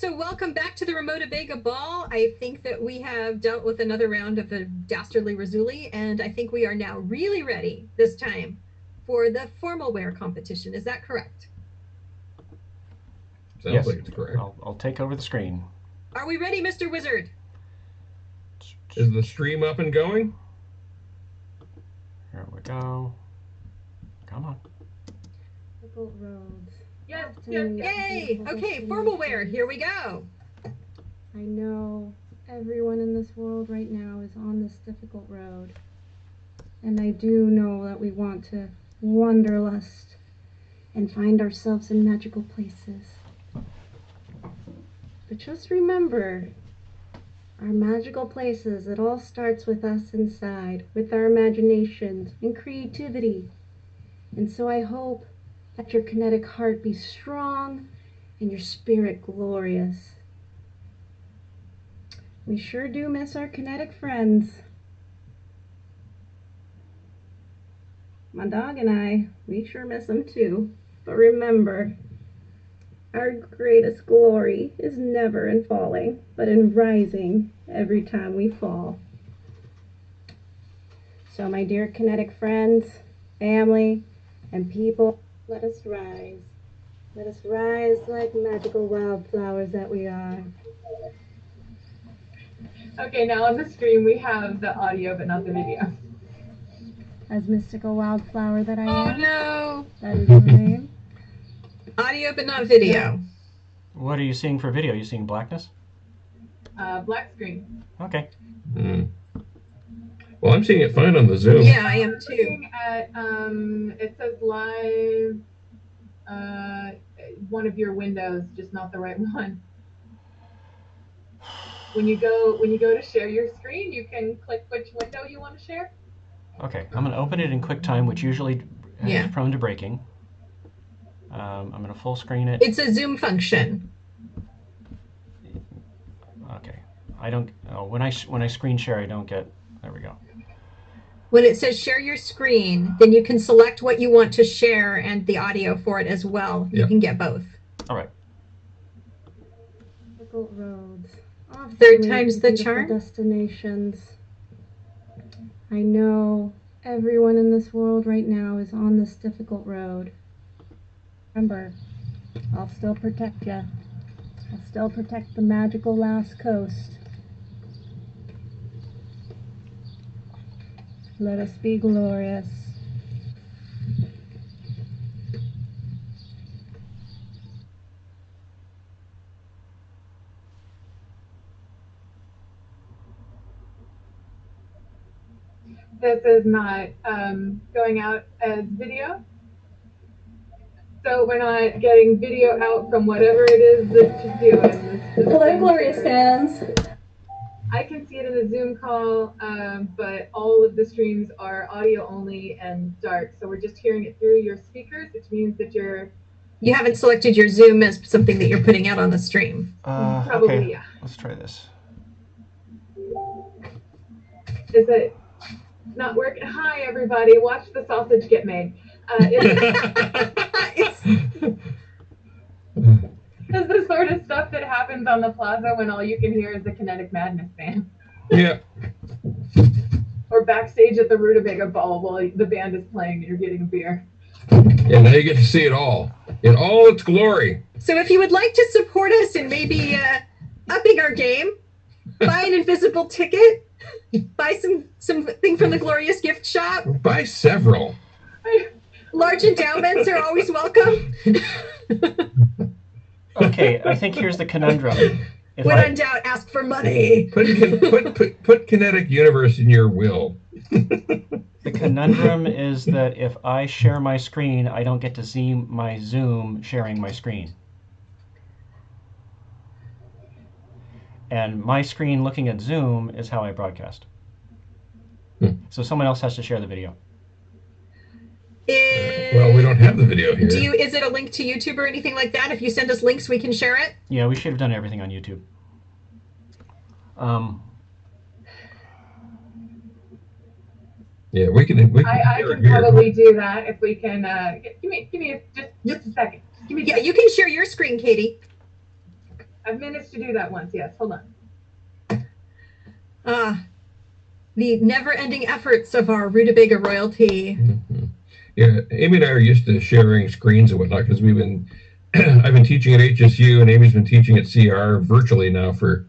So welcome back to the Rutabaga Ball. I think that we have dealt with another round of the Dastardly Razuli, and I think we are now really ready this time for the formal wear competition. Is that correct? Sounds like it's correct. I'll take over the screen. Are we ready, Mr. Wizard? Is the stream up and going? Here we go. Come on. Difficult roads. Yes. Yay! Okay, formal wear. Here we go. I know everyone in this world right now is on this difficult road. And I do know that we want to wanderlust and find ourselves in magical places. But just remember, our magical places, it all starts with us inside, with our imaginations and creativity. And so I hope that your kinetic heart be strong and your spirit glorious. We sure do miss our kinetic friends. My dog and I, we sure miss them too. But remember, our greatest glory is never in falling, but in rising every time we fall. So my dear kinetic friends, family, and people, let us rise. Let us rise like magical wildflowers that we are. Okay, now on the screen we have the audio but not the video. As mystical wildflower that I Oh am. no! That is my name. Audio but not video. What are you seeing for video? Are you seeing blackness? Black screen. Okay. Well, I'm seeing it fine on the Zoom. Yeah, I am too. Looking at, it says live, one of your windows, just not the right one. When you go to share your screen, you can click which window you want to share. Okay, I'm going to open it in QuickTime, which usually is prone to breaking. I'm going to full screen it. It's a Zoom function. Okay. I don't. Oh, when I screen share, I don't get. There we go. When it says share your screen, then you can select what you want to share and the audio for it as well. You can get both. All right. Difficult roads. Third time's the charm. Destinations. I know everyone in this world right now is on this difficult road. Remember, I'll still protect you. I'll still protect the magical last coast. Let us be glorious. This is not going out as video. So we're not getting video out from whatever it is that you're doing. Hello, glorious fans. I can see it in the Zoom call, but all of the streams are audio only and dark. So we're just hearing it through your speakers, which means that you haven't selected your Zoom as something that you're putting out on the stream. Probably, okay. Yeah. Let's try this. Is it not working? Hi, everybody. Watch the sausage get made. This is the sort of stuff that happens on the plaza when all you can hear is the Kinetic Madness band. Yeah. Or backstage at the Rutabaga Ball while the band is playing and you're getting a beer. Yeah, now you get to see it all in all its glory. So if you would like to support us in maybe upping our game, buy an invisible ticket, buy something from the Glorious Gift Shop. Buy several. Large endowments are always welcome. Okay, I think here's the conundrum. When in doubt, ask for money. Put Kinetic Universe in your will. The conundrum is that if I share my screen, I don't get to see my Zoom sharing my screen. And my screen looking at Zoom is how I broadcast. So someone else has to share the video. Well, we don't have the video here. Is it a link to YouTube or anything like that? If you send us links, we can share it? Yeah, we should have done everything on YouTube. Yeah, we can I can probably do that if we can. Give me just a second. Yeah, you can share your screen, Katie. I've managed to do that once. Yes. Hold on. Ah, the never-ending efforts of our Rutabaga royalty. Mm-hmm. Yeah, Amy and I are used to sharing screens and whatnot because we've been, I've been teaching at HSU and Amy's been teaching at CR virtually now for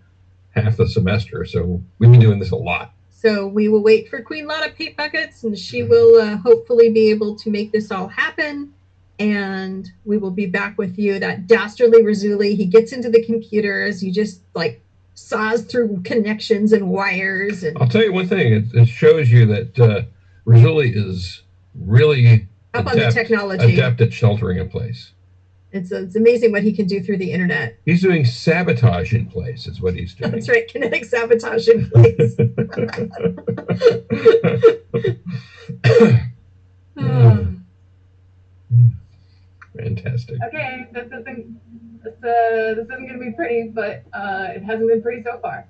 half the semester. So we've been doing this a lot. So we will wait for Queen Lotta Paint Buckets, and she will hopefully be able to make this all happen. And we will be back with you. That dastardly Razuli, he gets into the computers. You just like saws through connections and wires. And I'll tell you one thing: it shows you that Razuli is really up on the technology, adept at sheltering in place. It's amazing what he can do through the internet. He's doing sabotage in place, is what he's doing. That's right, kinetic sabotage in place. Fantastic. Okay, this isn't going to be pretty, but it hasn't been pretty so far.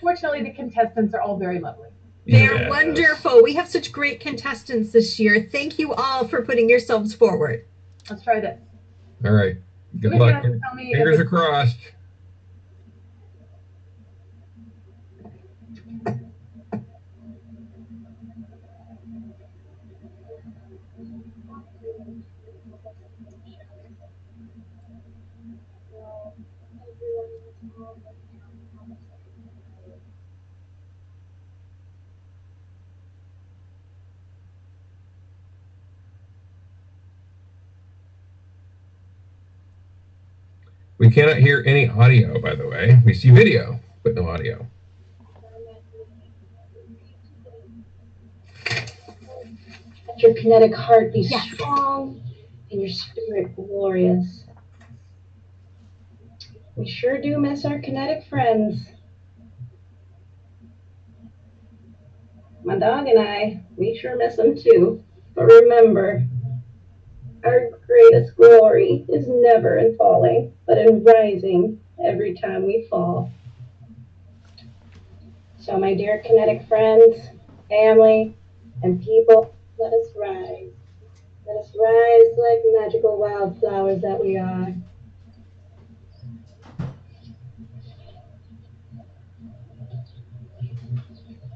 Fortunately, the contestants are all very lovely. They're wonderful. We have such great contestants this year. Thank you all for putting yourselves forward. Let's try this. All right. Good luck. Fingers are crossed. We cannot hear any audio, by the way. We see video, but no audio. Let your kinetic heart be strong and your spirit glorious. We sure do miss our kinetic friends. My dog and I, we sure miss them too. But remember, our greatest glory is never in falling, but in rising every time we fall. So, my dear kinetic friends, family, and people, let us rise. Let us rise like magical wildflowers that we are.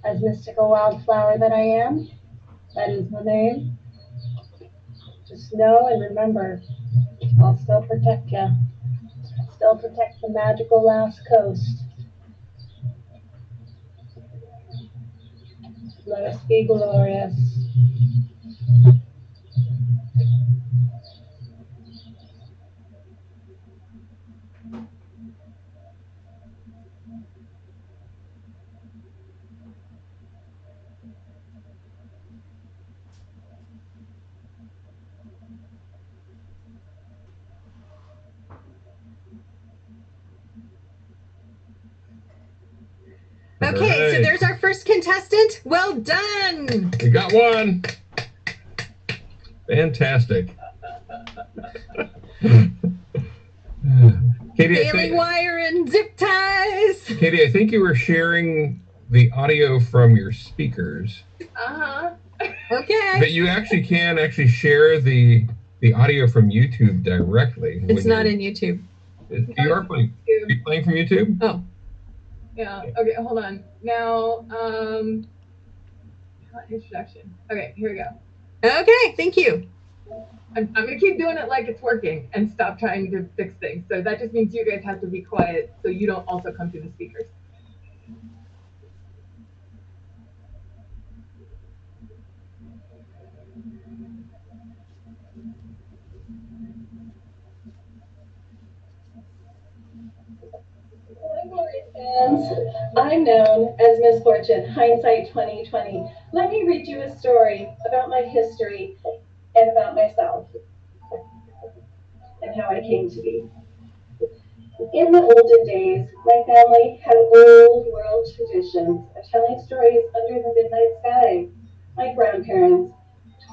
As mystical wildflower that I am, that is my name. Just know and remember, I'll still protect you. Still protect the magical last coast. Let us be glorious. Okay, right. So there's our first contestant. Well done. We got one. Fantastic. Katie, Baling wire and zip ties. Katie, I think you were sharing the audio from your speakers. Uh-huh. Okay. But you actually can share the audio from YouTube directly. It's not in YouTube. You are playing. Are you playing from YouTube? Oh. Yeah. Okay. Hold on. Now, introduction. Okay. Here we go. Okay. Thank you. I'm gonna keep doing it like it's working and stop trying to fix things. So that just means you guys have to be quiet so you don't also come through the speakers. Fans, I'm known as Miss Fortune, hindsight 2020. Let me read you a story about my history and about myself and how I came to be. In the olden days, my family had old world traditions of telling stories under the midnight sky. My grandparents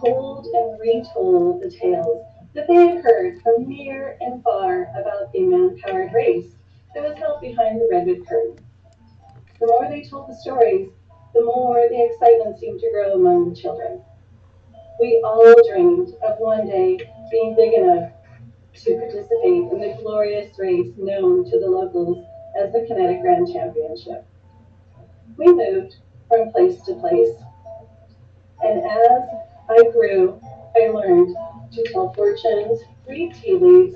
told and retold the tales that they had heard from near and far about a man-powered race that was held behind the redwood curtain. The more they told the stories, the more the excitement seemed to grow among the children. We all dreamed of one day being big enough to participate in the glorious race known to the locals as the Kinetic Grand Championship. We moved from place to place, and as I grew, I learned to tell fortunes, read tea leaves,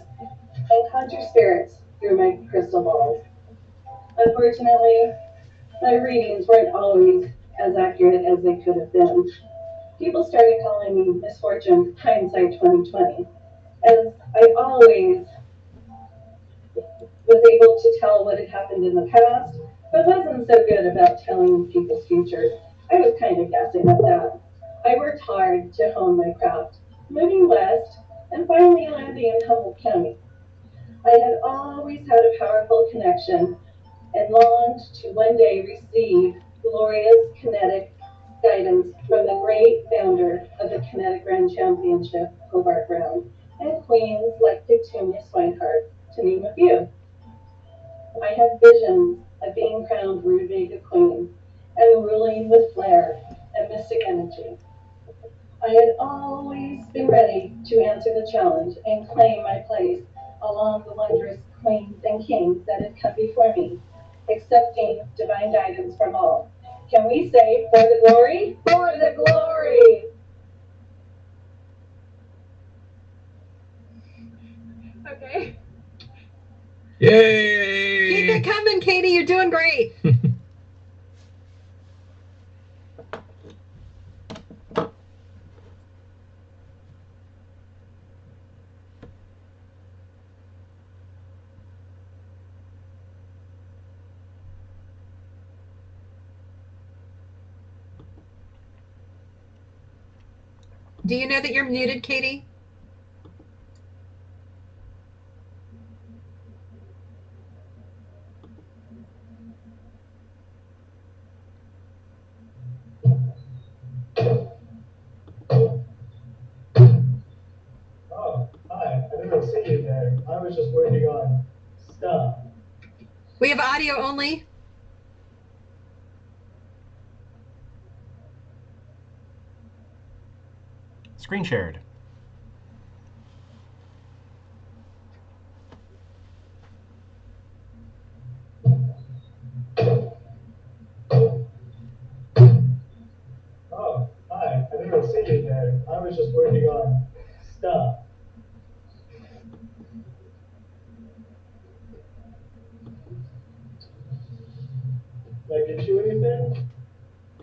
and conjure spirits through my crystal balls. Unfortunately, my readings weren't always as accurate as they could have been. People started calling me Misfortune Hindsight 2020, as I always was able to tell what had happened in the past, but wasn't so good about telling people's futures. I was kind of guessing at that. I worked hard to hone my craft, moving west and finally landing in Humboldt County. I had always had a powerful connection and longed to one day receive glorious kinetic guidance from the great founder of the Kinetic Grand Championship, Hobart Brown, and queens like Victoria Swinehart, to name a few. I had visions of being crowned Rutabaga Queen and ruling with flair and mystic energy. I had always been ready to answer the challenge and claim my place along the wondrous queens and kings that had come before me, accepting divine guidance from all. Can we say, for the glory? For the glory! Okay. Yay! Keep it coming, Katie. You're doing great. Do you know that you're muted, Katie? Oh, hi. I didn't see you there. I was just working on stuff. We have audio only. Screen shared. Oh, hi. I didn't see you there. I was just working on stuff. Did I get you anything?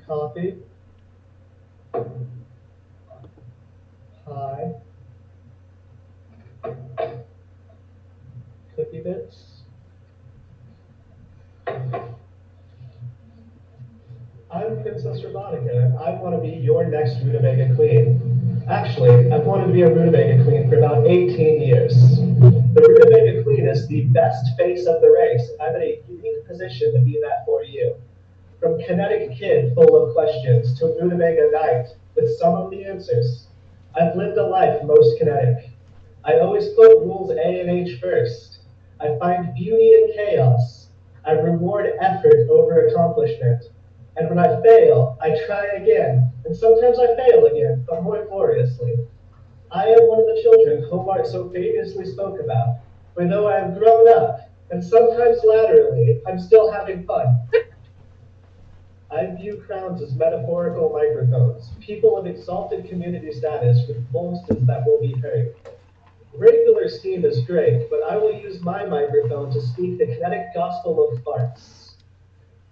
Coffee? Pie? Cookie bits? I'm Princess Rutabaga, and I want to be your next Rutabaga Queen. Actually, I've wanted to be a Rutabaga Queen for about 18 years. The Rutabaga Queen is the best face of the race, and I'm in a unique position to be that for you. From Kinetic Kid full of questions to Rutabaga Knight with some of the answers, I've lived a life most kinetic. I always put rules A and H first. I find beauty in chaos. I reward effort over accomplishment. And when I fail, I try again. And sometimes I fail again, but more gloriously. I am one of the children Hobart so famously spoke about. For though I have grown up, and sometimes laterally, I'm still having fun. I view crowns as metaphorical microphones, people of exalted community status with voices that will be heard. Regular steam is great, but I will use my microphone to speak the kinetic gospel of farts.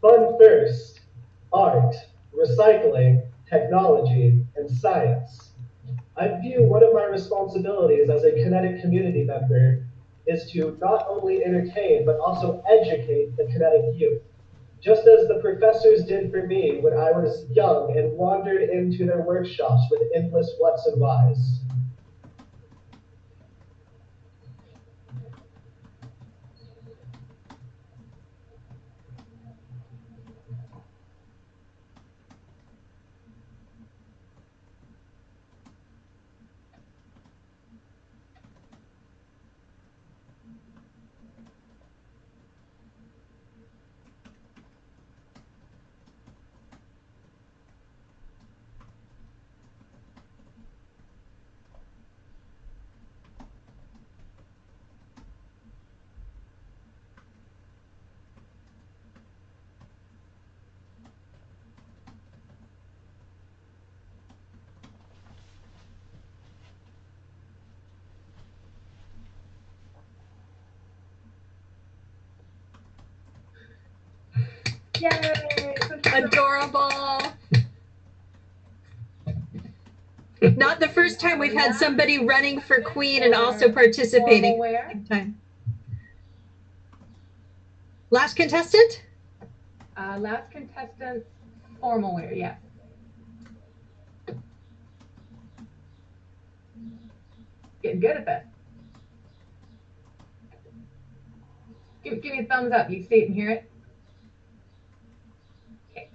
Fun first, art, recycling, technology, and science. I view one of my responsibilities as a kinetic community member is to not only entertain, but also educate the kinetic youth. Just as the professors did for me when I was young and wandered into their workshops with endless whats and whys. Yay! Adorable. Not the first time we've had somebody running for queen and also participating at the same time. Last contestant? Last contestant, formal wear, yes. Getting good at this. Give me a thumbs up. You see it and hear it? Okay.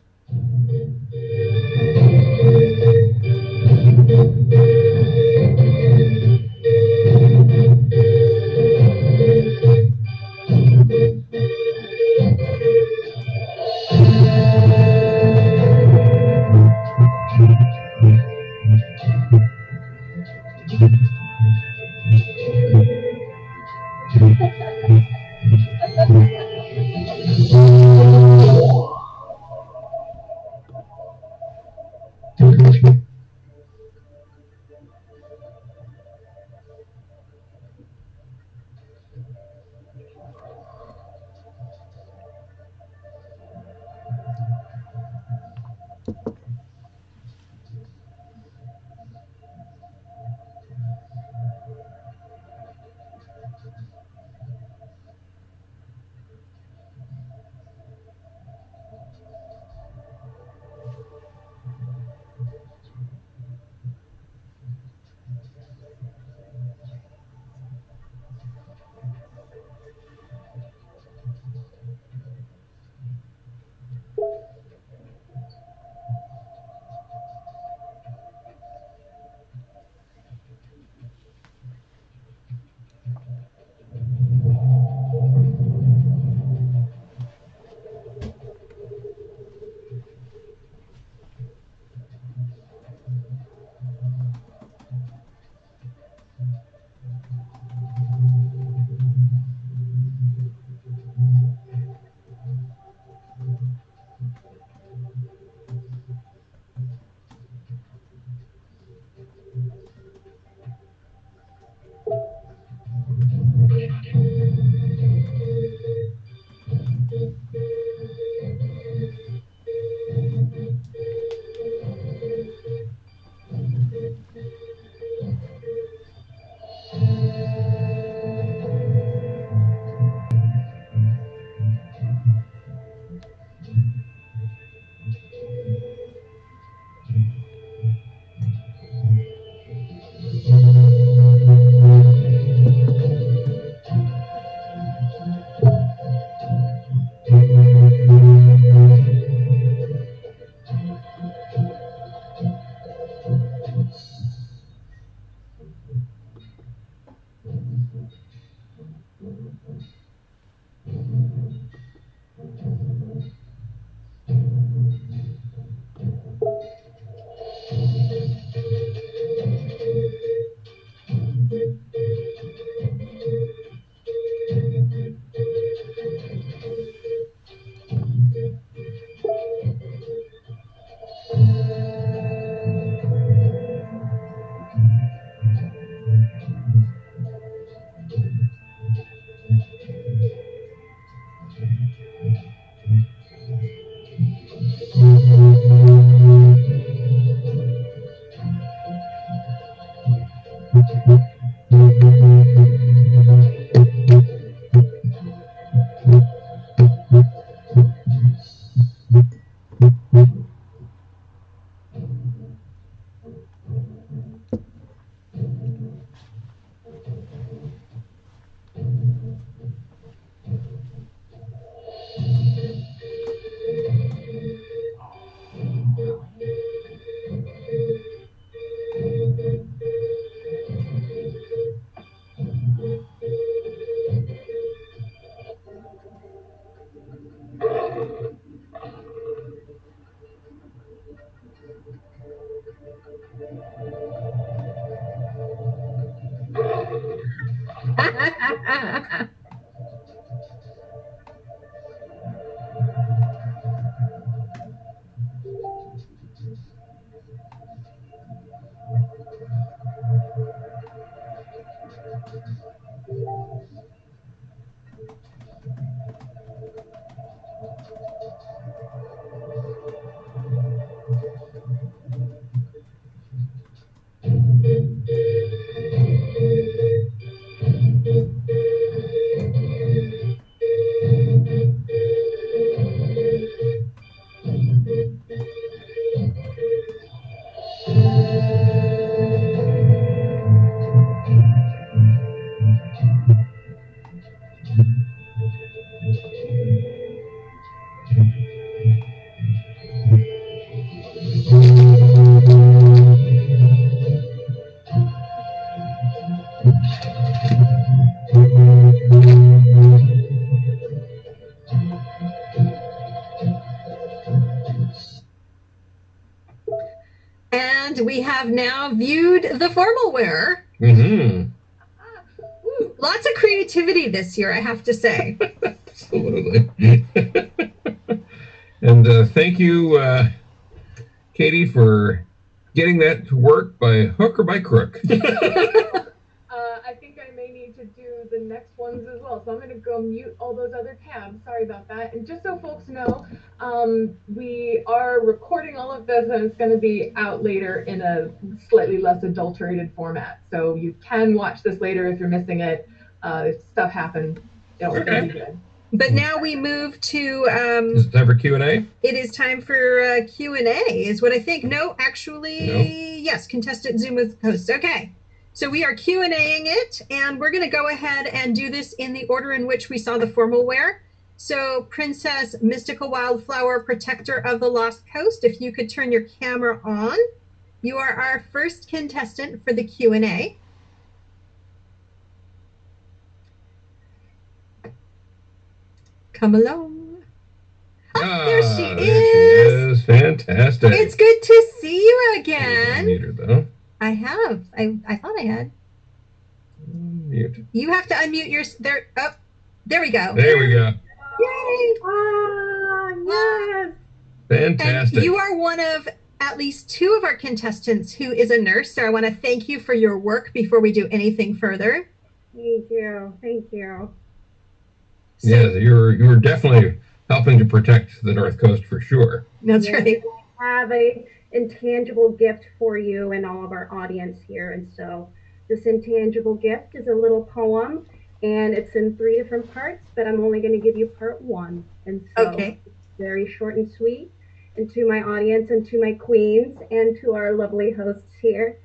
we have now viewed the formal wear. Mm-hmm. Lots of creativity this year, I have to say. Absolutely. And thank you, Katie, for getting that to work by hook or by crook. I think I may need to do the next ones as well. So I'm going to go mute all those other tabs. Sorry about that. And just so folks know, we are recording all of this and it's going to be out later in a slightly less adulterated format. So you can watch this later if you're missing it. If stuff happened, it'll still be good. But now we move to... Is it time for Q&A? It is time for Q&A, is what I think. No, actually, no. Yes, contestant Zoom with host. Okay. So we are Q&Aing it, and we're going to go ahead and do this in the order in which we saw the formal wear. So Princess Mystical Wildflower, Protector of the Lost Coast, if you could turn your camera on. You are our first contestant for the Q&A. Come along. Oh, there she is. Fantastic. It's good to see you again. Mute her, though. I have. I thought I had. Mute. You have to unmute your... There. Oh, there we go. There we go. Yay! Yes. Fantastic. And you are one of at least two of our contestants who is a nurse, so I want to thank you for your work before we do anything further. Thank you. Thank you. So, yeah, you're definitely helping to protect the North Coast for sure. That's right. I have a intangible gift for you and all of our audience here, and so this intangible gift is a little poem, and it's in 3 different parts, but I'm only going to give you part 1, and so okay. It's very short and sweet. And to my audience and to my queens and to our lovely hosts here,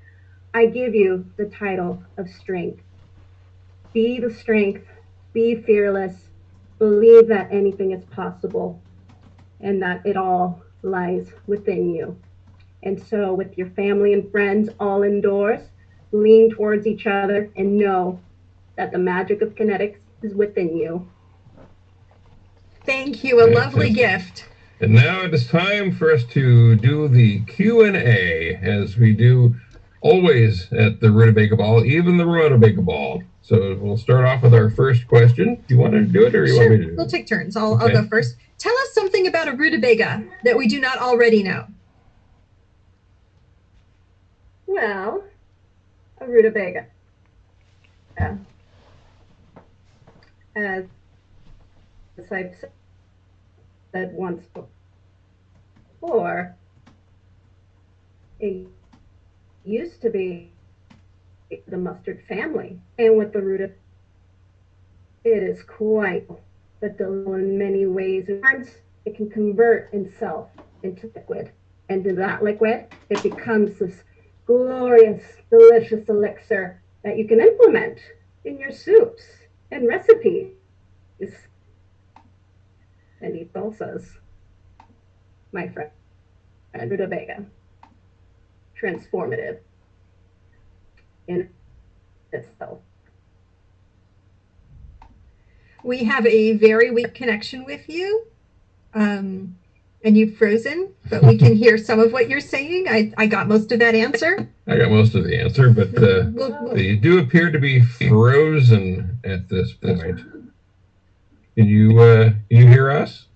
I give you the title of Strength. Be the strength, be fearless, believe that anything is possible and that it all lies within you. And so with your family and friends all indoors, lean towards each other and know that the magic of kinetics is within you. Thank you. A lovely gift. And now it is time for us to do the Q&A, as we do always at the Rutabaga Ball, even the Rutabaga Ball. So we'll start off with our first question. Do you want to do it, or you want me to do it? We'll take turns. I'll go first. Tell us something about a rutabaga that we do not already know. Well, a rutabaga. As I've said once before, it used to be the mustard family, and with the rutabaga, it is quite but in many ways. It can convert itself into liquid, and in that liquid, it becomes this glorious, delicious elixir that you can implement in your soups and recipes and eat salsas. My friend, rutabaga, transformative in itself. We have a very weak connection with you, and you've frozen, but we can hear some of what you're saying. I got most of that answer. I got most of the answer, but you do appear to be frozen at this point. Can you hear us?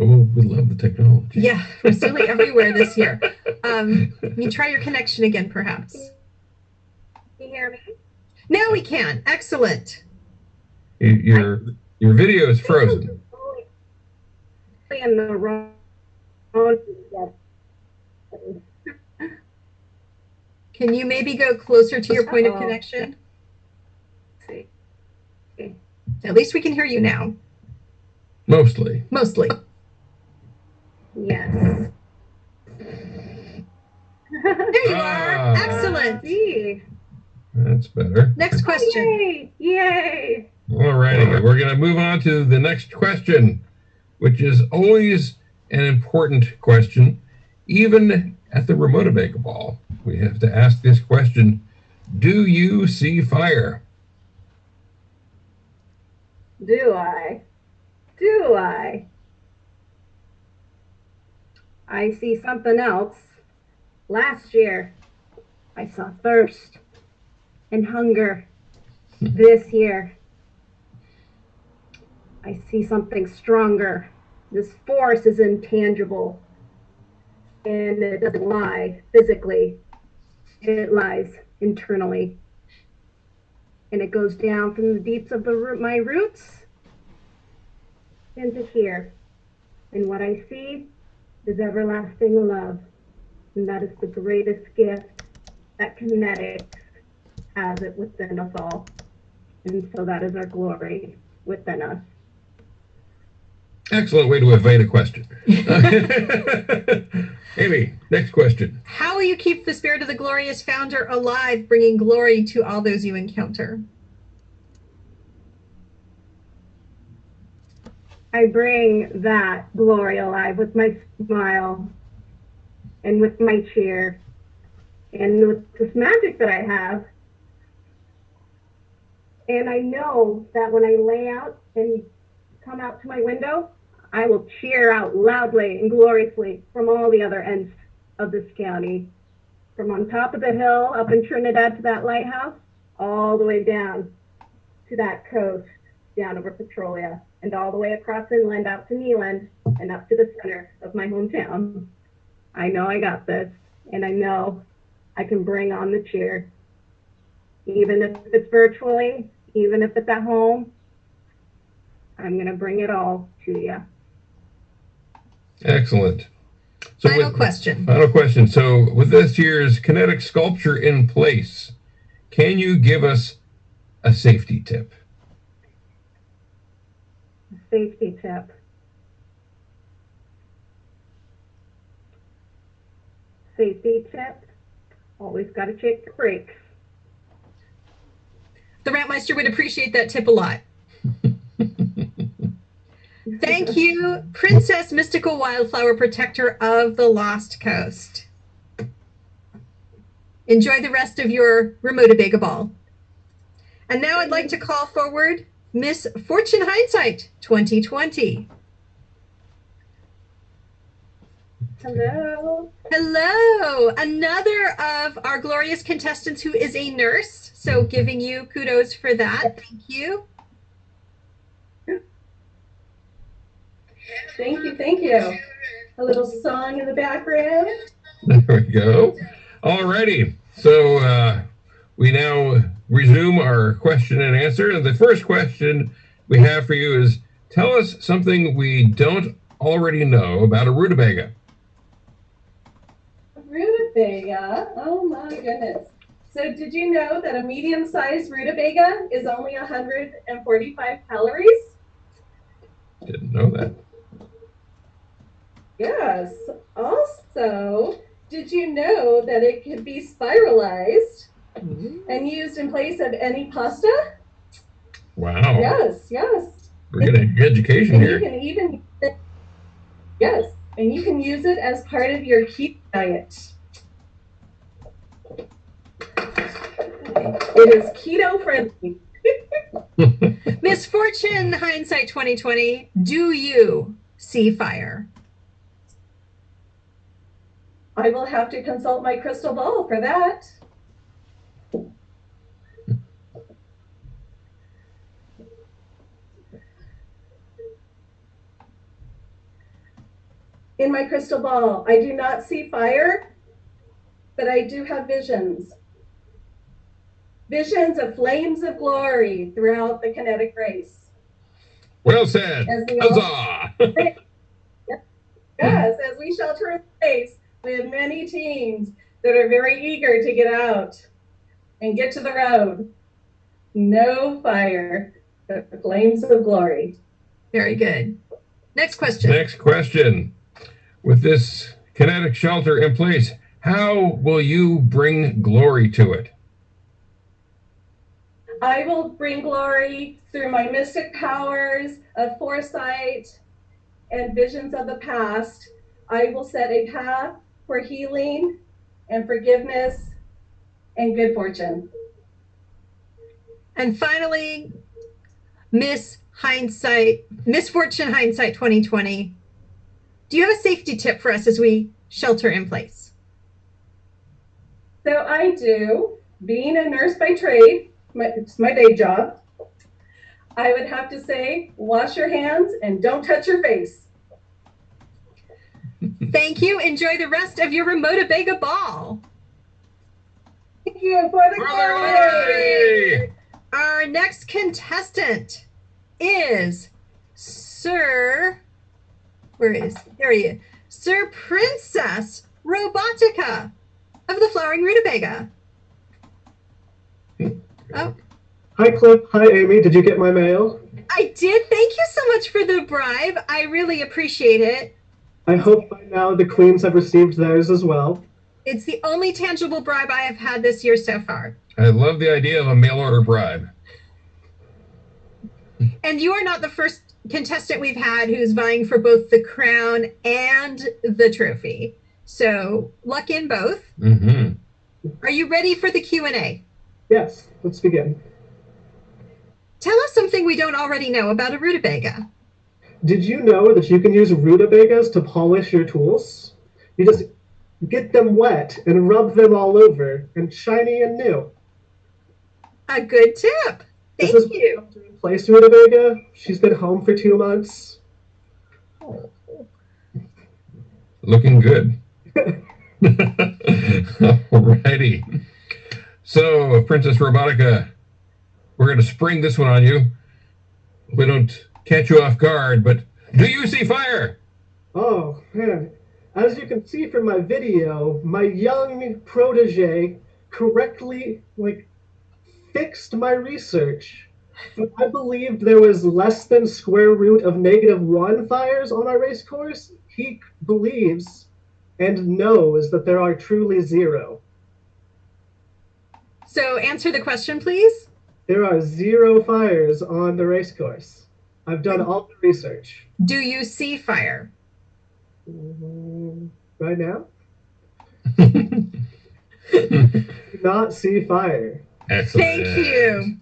Oh, we love the technology. Yeah, we're silly everywhere this year. You try your connection again, perhaps. Can you hear me? Now we can. Excellent. Your video is frozen. In the wrong. Can you maybe go closer to your point of connection? Let's see. At least we can hear you now. Mostly. Mostly. Yes. There you are. Excellent. That's better. Next question. Yay! Yay! All righty. We're going to move on to the next question, which is always an important question. Even at the Rutabaga Ball, we have to ask this question: do you see fire? Do I? Do I? I see something else. Last year, I saw thirst and hunger. This year, I see something stronger. This force is intangible, and it doesn't lie physically. It lies internally, and it goes down from the deeps of my roots into here. And what I see is everlasting love, and that is the greatest gift that Kinetic has it within us all. And so that is our glory within us. Excellent way to evade a question. Amy, next question. How will you keep the spirit of the glorious founder alive, bringing glory to all those you encounter? I bring that glory alive with my smile and with my cheer and with this magic that I have. And I know that when I lay out and come out to my window, I will cheer out loudly and gloriously from all the other ends of this county, from on top of the hill up in Trinidad to that lighthouse, all the way down to that coast down over Petrolia, and all the way across inland out to Neeland and up to the center of my hometown. I know I got this, and I know I can bring on the cheer, even if it's virtually, even if it's at home. I'm going to bring it all to you. Excellent. Final question. Final question. So with this year's Kinetic sculpture in place, can you give us a safety tip? Safety tip. Safety tip. Always got to check the brakes. The Rampmeister would appreciate that tip a lot. Thank you, Princess Mystical Wildflower Protector of the Lost Coast. Enjoy the rest of your Rutabaga Ball. And now I'd like to call forward Miss Fortune Hindsight 2020. Hello. Hello, another of our glorious contestants who is a nurse. So giving you kudos for that. Thank you. Thank you, thank you. A little song in the background. There we go. All righty. So we now resume our question and answer. And the first question we have for you is, tell us something we don't already know about a rutabaga. Rutabaga? Oh my goodness. So did you know that a medium-sized rutabaga is only 145 calories? Didn't know that. Yes. Also, did you know that it could be spiralized and used in place of any pasta? Wow. Yes. We're getting education and here. You can even and you can use it as part of your keto diet. It is keto friendly. Miss Fortune Hindsight 2020, do you see fire? I will have to consult my crystal ball for that. In my crystal ball, I do not see fire, but I do have visions. Visions of flames of glory throughout the kinetic race. Well said. Huzzah! Yes, as we shelter in place, we have many teams that are very eager to get out and get to the road. No fire, but flames of glory. Very good. Next question. Next question. With this kinetic shelter in place, how will you bring glory to it? I will bring glory through my mystic powers of foresight and visions of the past. I will set a path for healing and forgiveness and good fortune. And finally, Miss Fortune Hindsight 2020, do you have a safety tip for us as we shelter in place? So I do. Being a nurse by trade, it's my day job, I would have to say, wash your hands and don't touch your face. Thank you. Enjoy the rest of your Rutabaga ball. Thank you for the glory. Our next contestant is Sir. There he is. Sir Princess Robotica of the Flowering Rutabaga. Oh. Hi, Cliff. Hi, Amy. Did you get my mail? I did. Thank you so much for the bribe. I really appreciate it. I hope by now the queens have received theirs as well. It's the only tangible bribe I have had this year so far. I love the idea of a mail order bribe. And you are not the first contestant we've had who's vying for both the crown and the trophy. So luck in both. Mm-hmm. Are you ready for the Q&A? Yes, let's begin. Tell us something we don't already know about a rutabaga. Did you know that you can use rutabagas to polish your tools? You just get them wet and rub them all over and shiny and new. A good tip. Thank you. To replace Rutabaga. She's been home for 2 months. Looking good. Alrighty. So, Princess Robotica, we're going to spring this one on you. We don't catch you off guard, but do you see fire? Oh, man. As you can see from my video, my young protege correctly, fixed my research. I believed there was less than square root of -1 fires on our race course. He believes and knows that there are truly 0. So answer the question, please. There are 0 fires on the race course. I've done all the research. Do you see fire? Right now? Do not see fire. Excellent. Thank you.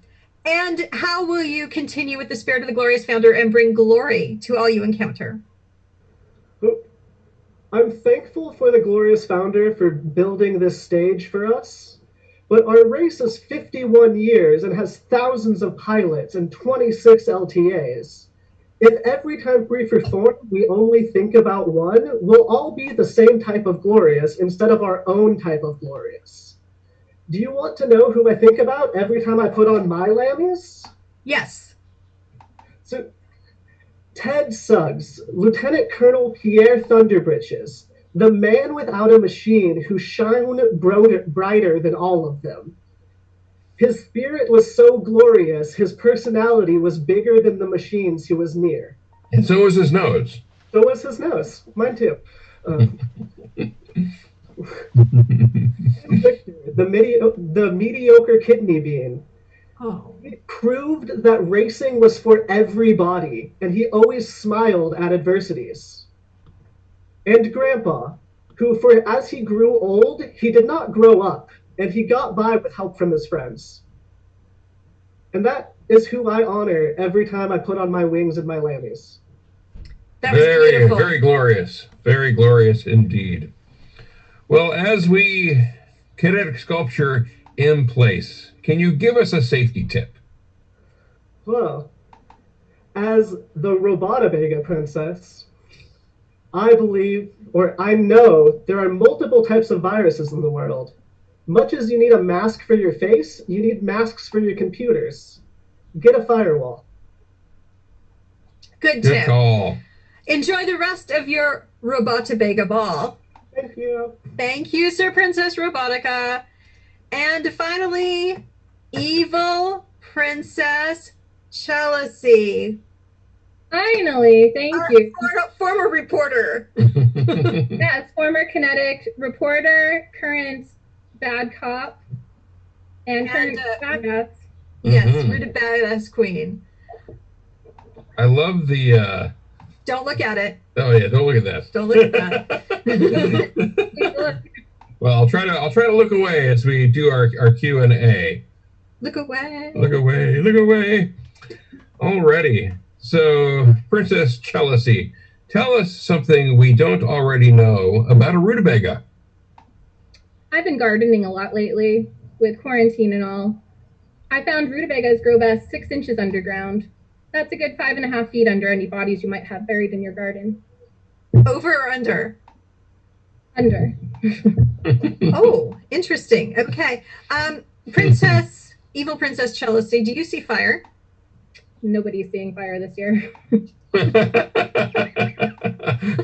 And how will you continue with the spirit of the glorious founder and bring glory to all you encounter? I'm thankful for the glorious founder for building this stage for us, but our race is 51 years and has thousands of pilots and 26 LTAs. If every time we perform we only think about one, we'll all be the same type of glorious instead of our own type of glorious. Do you want to know who I think about every time I put on my lammies? Yes. So, Ted Suggs, Lieutenant Colonel Pierre Thunderbritches, the man without a machine who shone brighter than all of them. His spirit was so glorious, his personality was bigger than the machines he was near. And so was his nose. So was his nose. Mine too. Victor, the mediocre kidney bean. Oh. He proved that racing was for everybody, and he always smiled at adversities. And Grandpa, who, as he grew old, he did not grow up, and he got by with help from his friends. And that is who I honor every time I put on my wings and my lammies. That was beautiful. Very glorious. Very glorious indeed. Well, as we kinetic sculpture in place, can you give us a safety tip? Well, as the Rutabaga Princess, I believe, or I know, there are multiple types of viruses in the world. Much as you need a mask for your face, you need masks for your computers. Get a firewall. Good tip. Good call. Enjoy the rest of your Rutabaga ball. Thank you. Thank you, Sir Princess Robotica. And finally, Evil Princess Chealousy. Finally, thank you. Former reporter. Yes, former Kinetic reporter, current bad cop, and current badass. Yes, Rutabaga Queen. I love the... Don't look at it. Oh yeah, don't look at that. Don't look at that. Well, I'll try to look away as we do our Q&A. Look away. Look away. Look away. Alrighty. So, Princess Chealousy, Tell us something we don't already know about a rutabaga. I've been gardening a lot lately with quarantine and all. I found rutabagas grow best 6 inches underground. That's a good 5.5 feet under any bodies you might have buried in your garden. Over or under? Under. Oh, interesting. Okay. Evil Princess Chealousy, do you see fire? Nobody's seeing fire this year.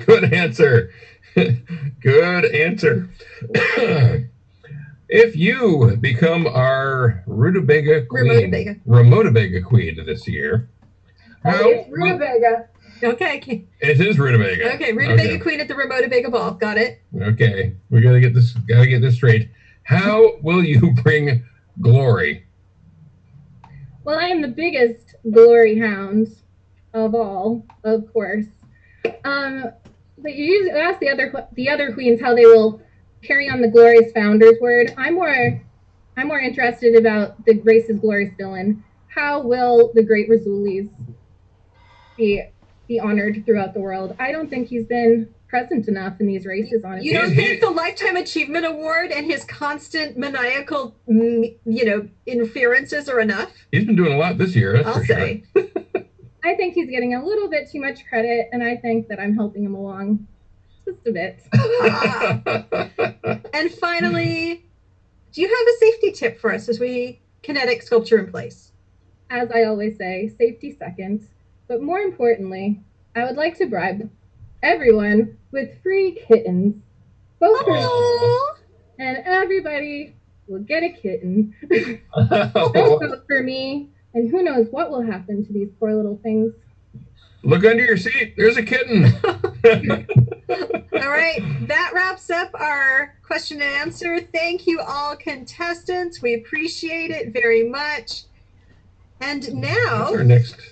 Good answer. Good answer. If you become our Rutabaga Queen, Remotabaga Queen this year, it's Rutabaga. Okay. It is Rutabaga. Okay, Rutabaga Queen at the Remotabaga Ball. Got it. Okay, we gotta get this straight. How will you bring glory? Well, I am the biggest glory hound of all, of course. But you ask the other queens how they will carry on the glorious founder's word. I'm more interested about the race's glorious villain. How will the great Razulis be honored throughout the world? I don't think he's been present enough in these races, honestly. You don't think the Lifetime Achievement Award and his constant maniacal, interferences are enough? He's been doing a lot this year, that's for say. Sure. I think he's getting a little bit too much credit, and I think that I'm helping him along just a bit. And finally, do you have a safety tip for us as we Kinetic sculpture in place? As I always say, safety second. But more importantly, I would like to bribe everyone with free kittens. Vote for me, and everybody will get a kitten. Don't vote for me, and who knows what will happen to these poor little things. Look under your seat. There's a kitten. All right. That wraps up our question and answer. Thank you all contestants. We appreciate it very much. And now...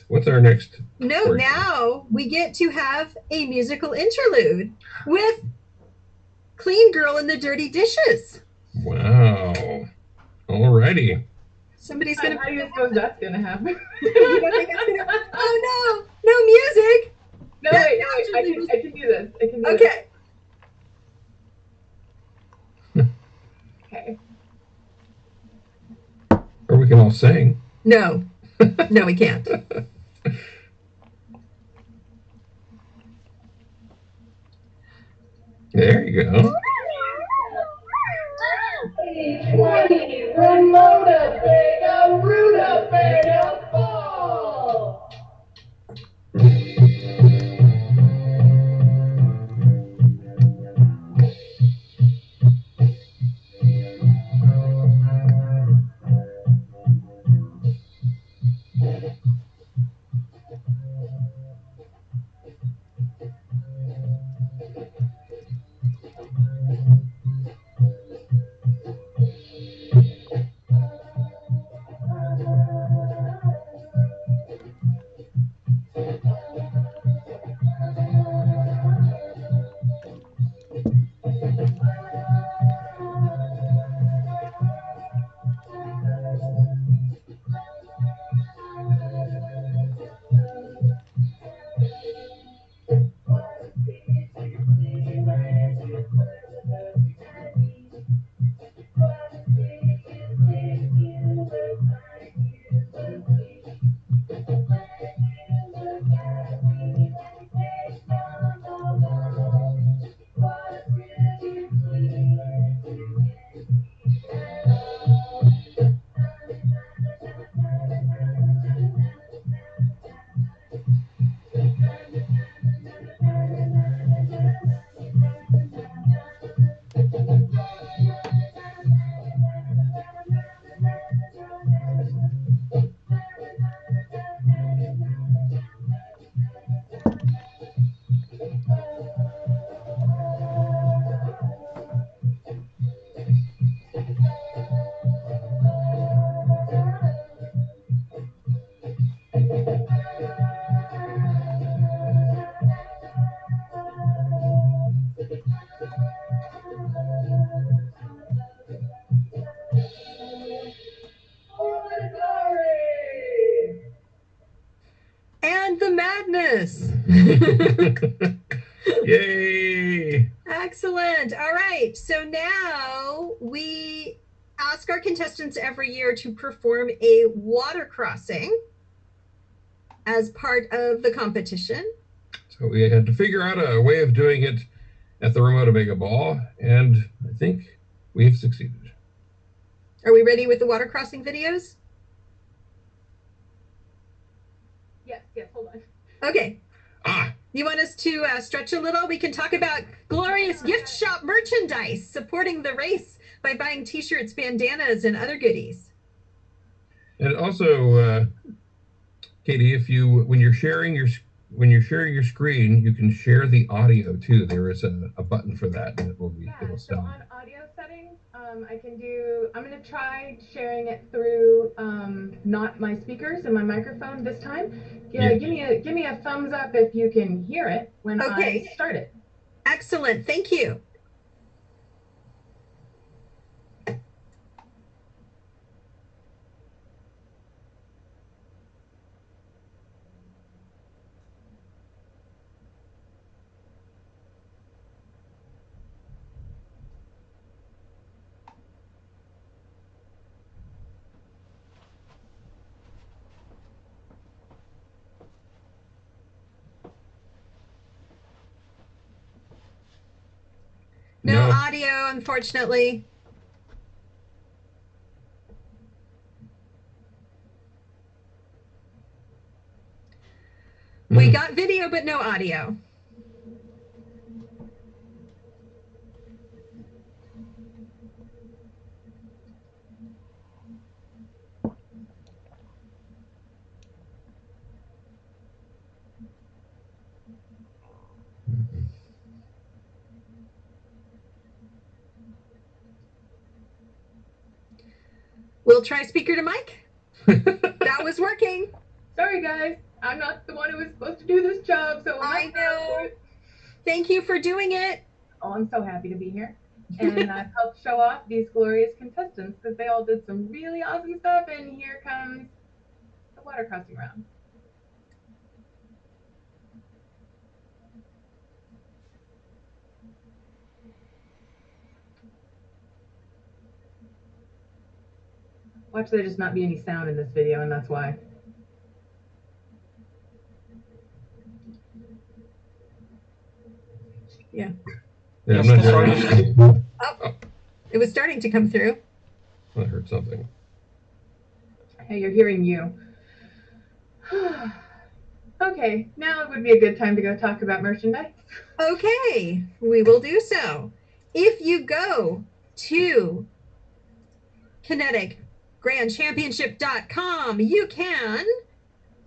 What's our next? No, portion? Now we get to have a musical interlude with Clean Girl and the Dirty Dishes. Wow. Alrighty. Somebody's going to... How do you suppose that's going to happen? Oh, no. No music. No, wait. I can do this. Okay. Okay. Or we can all sing. No. No, we can't. There you go. Rutabaga Ball. And the madness. Yay! Excellent. All right. So now we ask our contestants every year to perform a water crossing as part of the competition. So we had to figure out a way of doing it at the Rutabaga Ball, and I think we've succeeded. Are we ready with the water crossing videos? Yes, hold on. Okay. Ah! You want us to stretch a little? We can talk about Glorious Gift Shop merchandise, supporting the race by buying t-shirts, bandanas, and other goodies. And also, Katie, when you're sharing your screen, you can share the audio too. There is a button for that, and it'll so on audio settings, I'm going to try sharing it through not my speakers and my microphone this time. Give me a thumbs up if you can hear it when I start it. Excellent. Thank you. No audio, unfortunately. We got video, but no audio. We'll try speaker to mic. That was working. Sorry, guys. I'm not the one who was supposed to do this job, so I know. Thank you for doing it. Oh, I'm so happy to be here. And I've helped show off these glorious contestants because they all did some really awesome stuff. And here comes the water crossing round. Watch there just not be any sound in this video, and that's why. Yeah. I'm not hearing. Oh, it was starting to come through. I heard something. Hey, you're hearing you. Okay, now would be a good time to go talk about merchandise. Okay, we will do so. If you go to kineticgrandchampionship.com, you can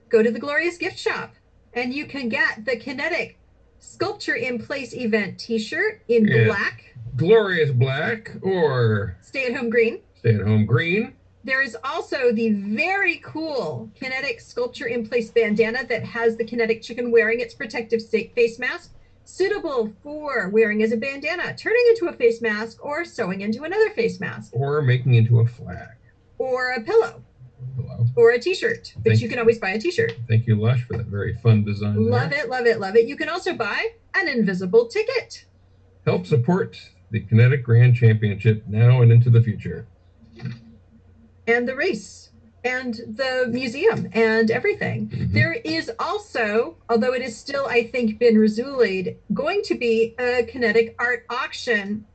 go to the Glorious Gift Shop and you can get the Kinetic Sculpture in Place event t-shirt in black. Glorious black or stay-at-home green. Stay-at-home green. There is also the very cool Kinetic Sculpture in Place bandana that has the Kinetic chicken wearing its protective face mask, suitable for wearing as a bandana, turning into a face mask, or sewing into another face mask. Or making into a flag. Or a pillow. Or a t-shirt, but you can always buy a t-shirt. Thank you, Lush, for that very fun design. Love it, love it, love it. You can also buy an invisible ticket. Help support the Kinetic Grand Championship now and into the future. And the race, and the museum, and everything. Mm-hmm. There is also, although it is still, I think, been resulied, going to be a Kinetic art auction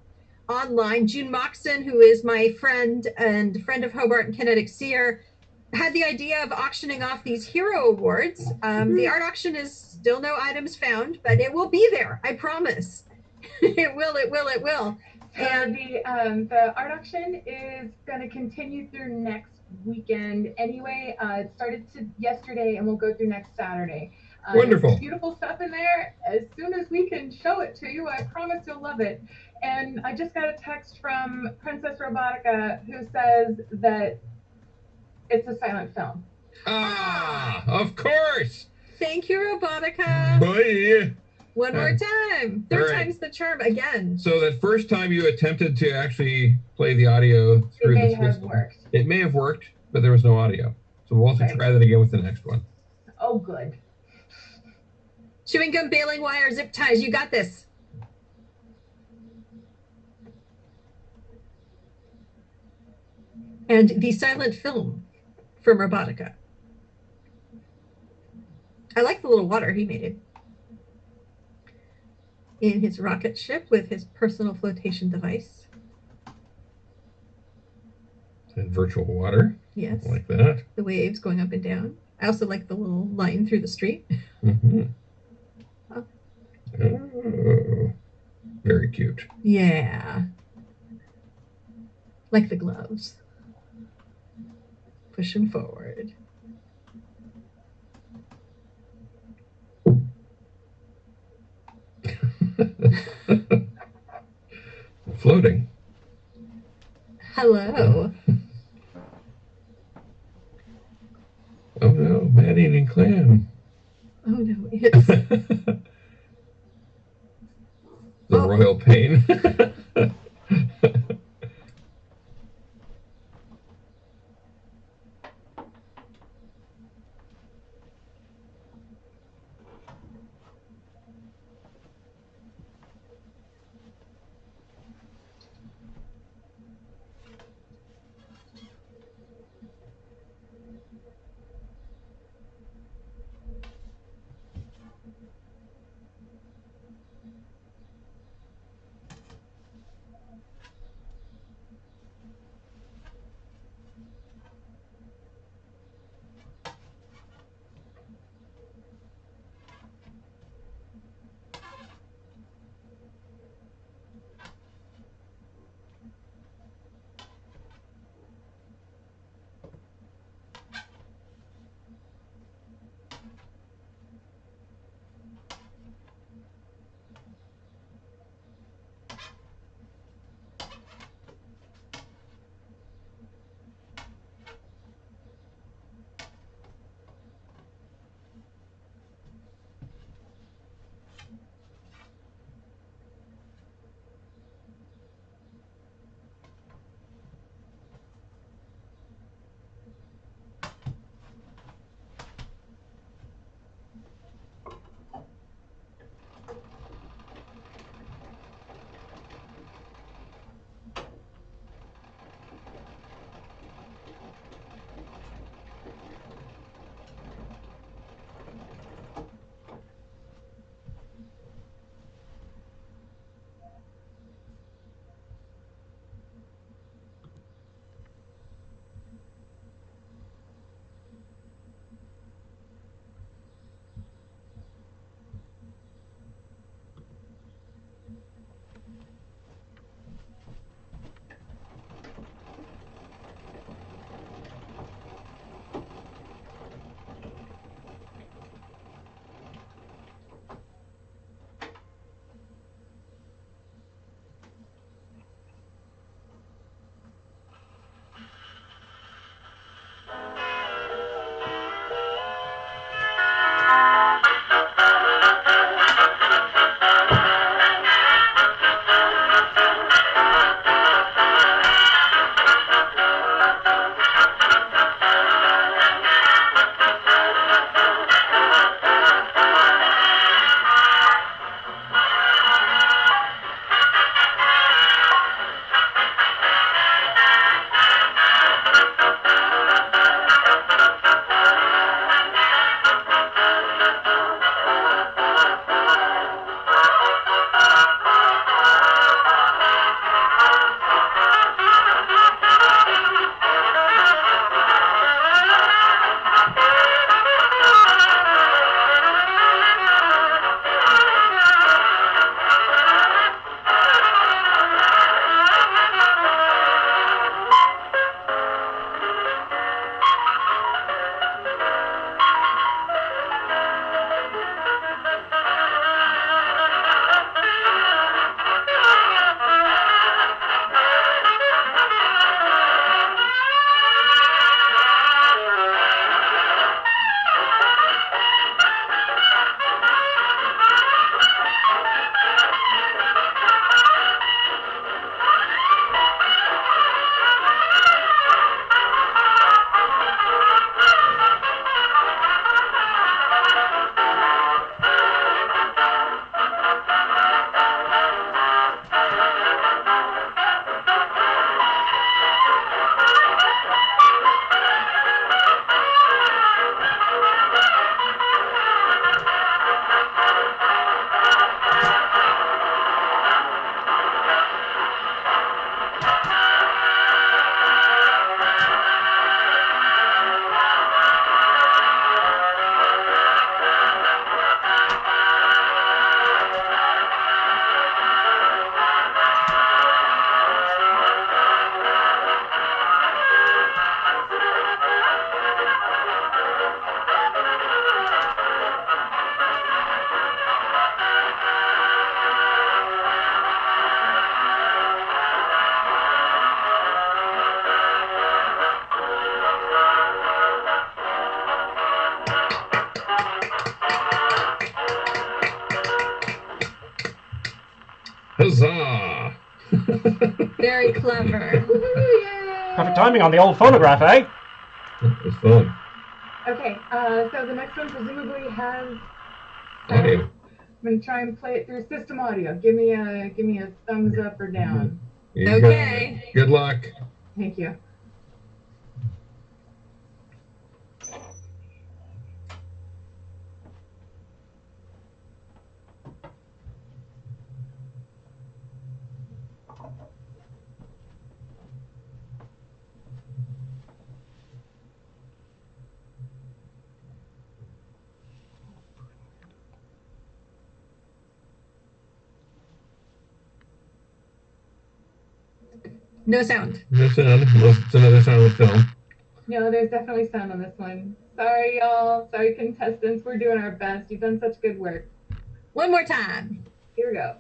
online. June Moxon, who is my friend and friend of Hobart and Kinetic Seer, had the idea of auctioning off these hero awards. The art auction is still no items found, but it will be there. I promise. It will. And the art auction is going to continue through next weekend anyway. It started yesterday and will go through next Saturday. Wonderful. There's beautiful stuff in there. As soon as we can show it to you, I promise you'll love it. And I just got a text from Princess Rutabaga who says that it's a silent film. Ah, of course. Thank you, Rutabaga. Bye. One more time. Third time's the charm again. So that first time you attempted to actually play the audio through the system, it may have worked, but there was no audio. So we'll have to try that again with the next one. Oh, good. Chewing gum, baling wire, zip ties. You got this. And the silent film from Robotica. I like the little water he made in his rocket ship with his personal flotation device. And virtual water. Yes. I like that. The waves going up and down. I also like the little line through the street. Mm-hmm. Oh. Oh, very cute. Yeah. Like the gloves. Pushing forward. Floating. Hello. Oh no, Maddie and Clam. Oh no, it's The royal pain. Huzzah! Very clever. Woohoo! Yay! Perfect timing on the old phonograph, eh? It was fun. Okay, so the next one presumably has Audio. I'm gonna try and play it through system audio. Give me a thumbs up or down. You got Okay. it. Good luck. Thank you. No sound. No sound. Unless it's another sound with film. No, there's definitely sound on this one. Sorry, y'all. Sorry, contestants. We're doing our best. You've done such good work. One more time. Here we go.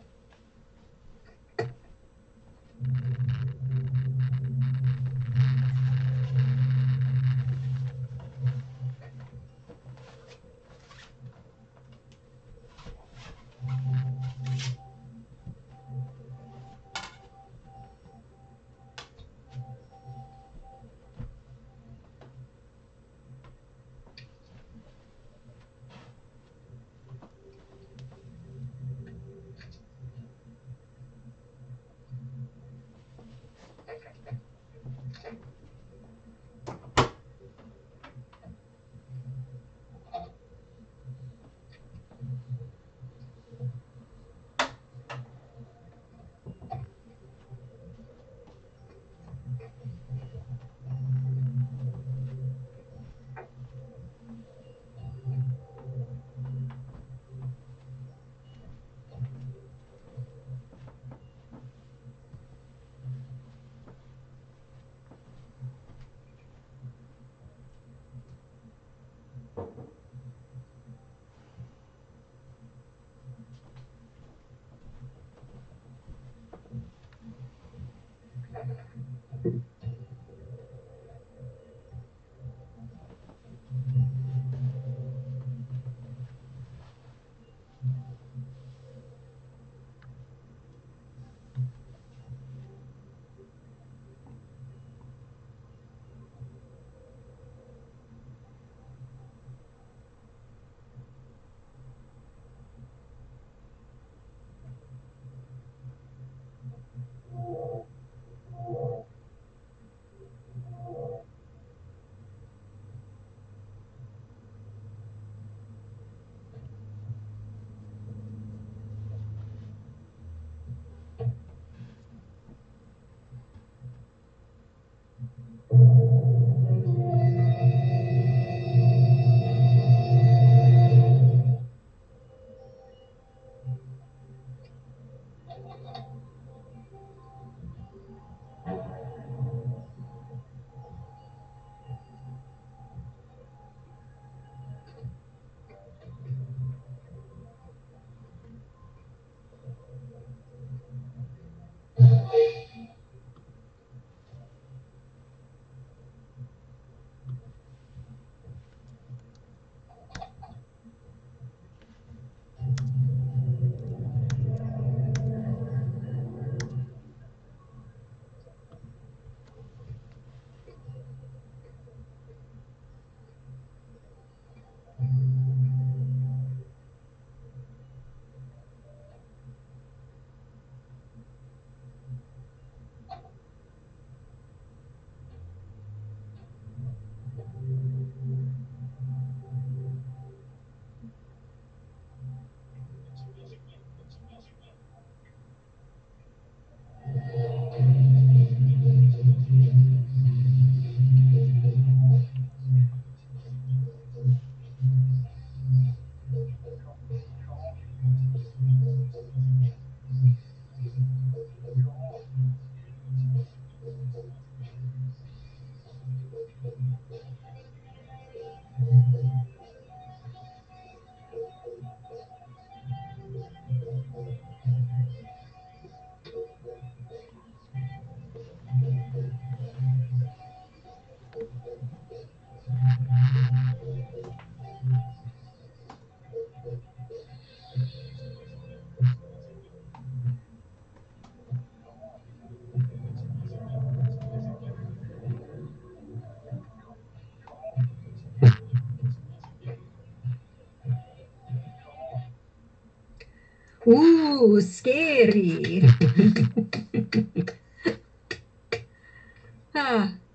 Ooh, scary.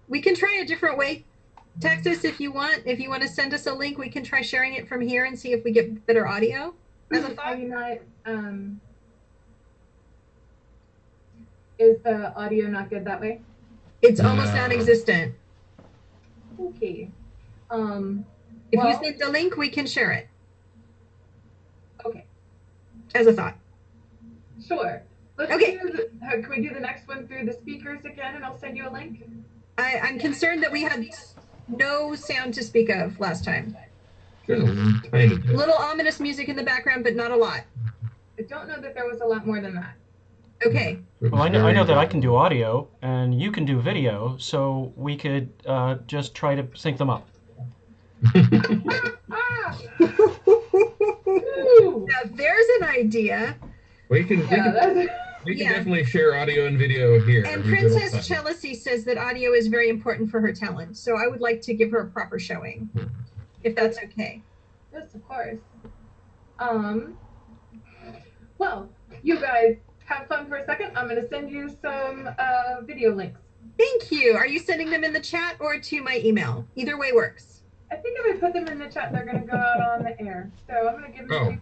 We can try a different way. Text us if you want. If you want to send us a link, we can try sharing it from here and see if we get better audio. As a Are thought. you not? Is the audio not good that way? It's almost non-existent. Okay. If you send the link, we can share it. Okay. As a thought. Sure. Okay. Can we do the next one through the speakers again, and I'll send you a link? I'm concerned that we had no sound to speak of last time. Just a tiny bit. Little ominous music in the background, but not a lot. I don't know that there was a lot more than that. Okay. Well, I know that I can do audio, and you can do video, so we could just try to sync them up. Ah! Now there's an idea. We can definitely share audio and video here. And Princess Chealousy says that audio is very important for her talent, so I would like to give her a proper showing, if that's okay. Yes, of course. Well, you guys have fun for a second. I'm going to send you some video links. Thank you. Are you sending them in the chat or to my email? Either way works. I think if I put them in the chat, they're going to go out on the air. So I'm going to give them to you.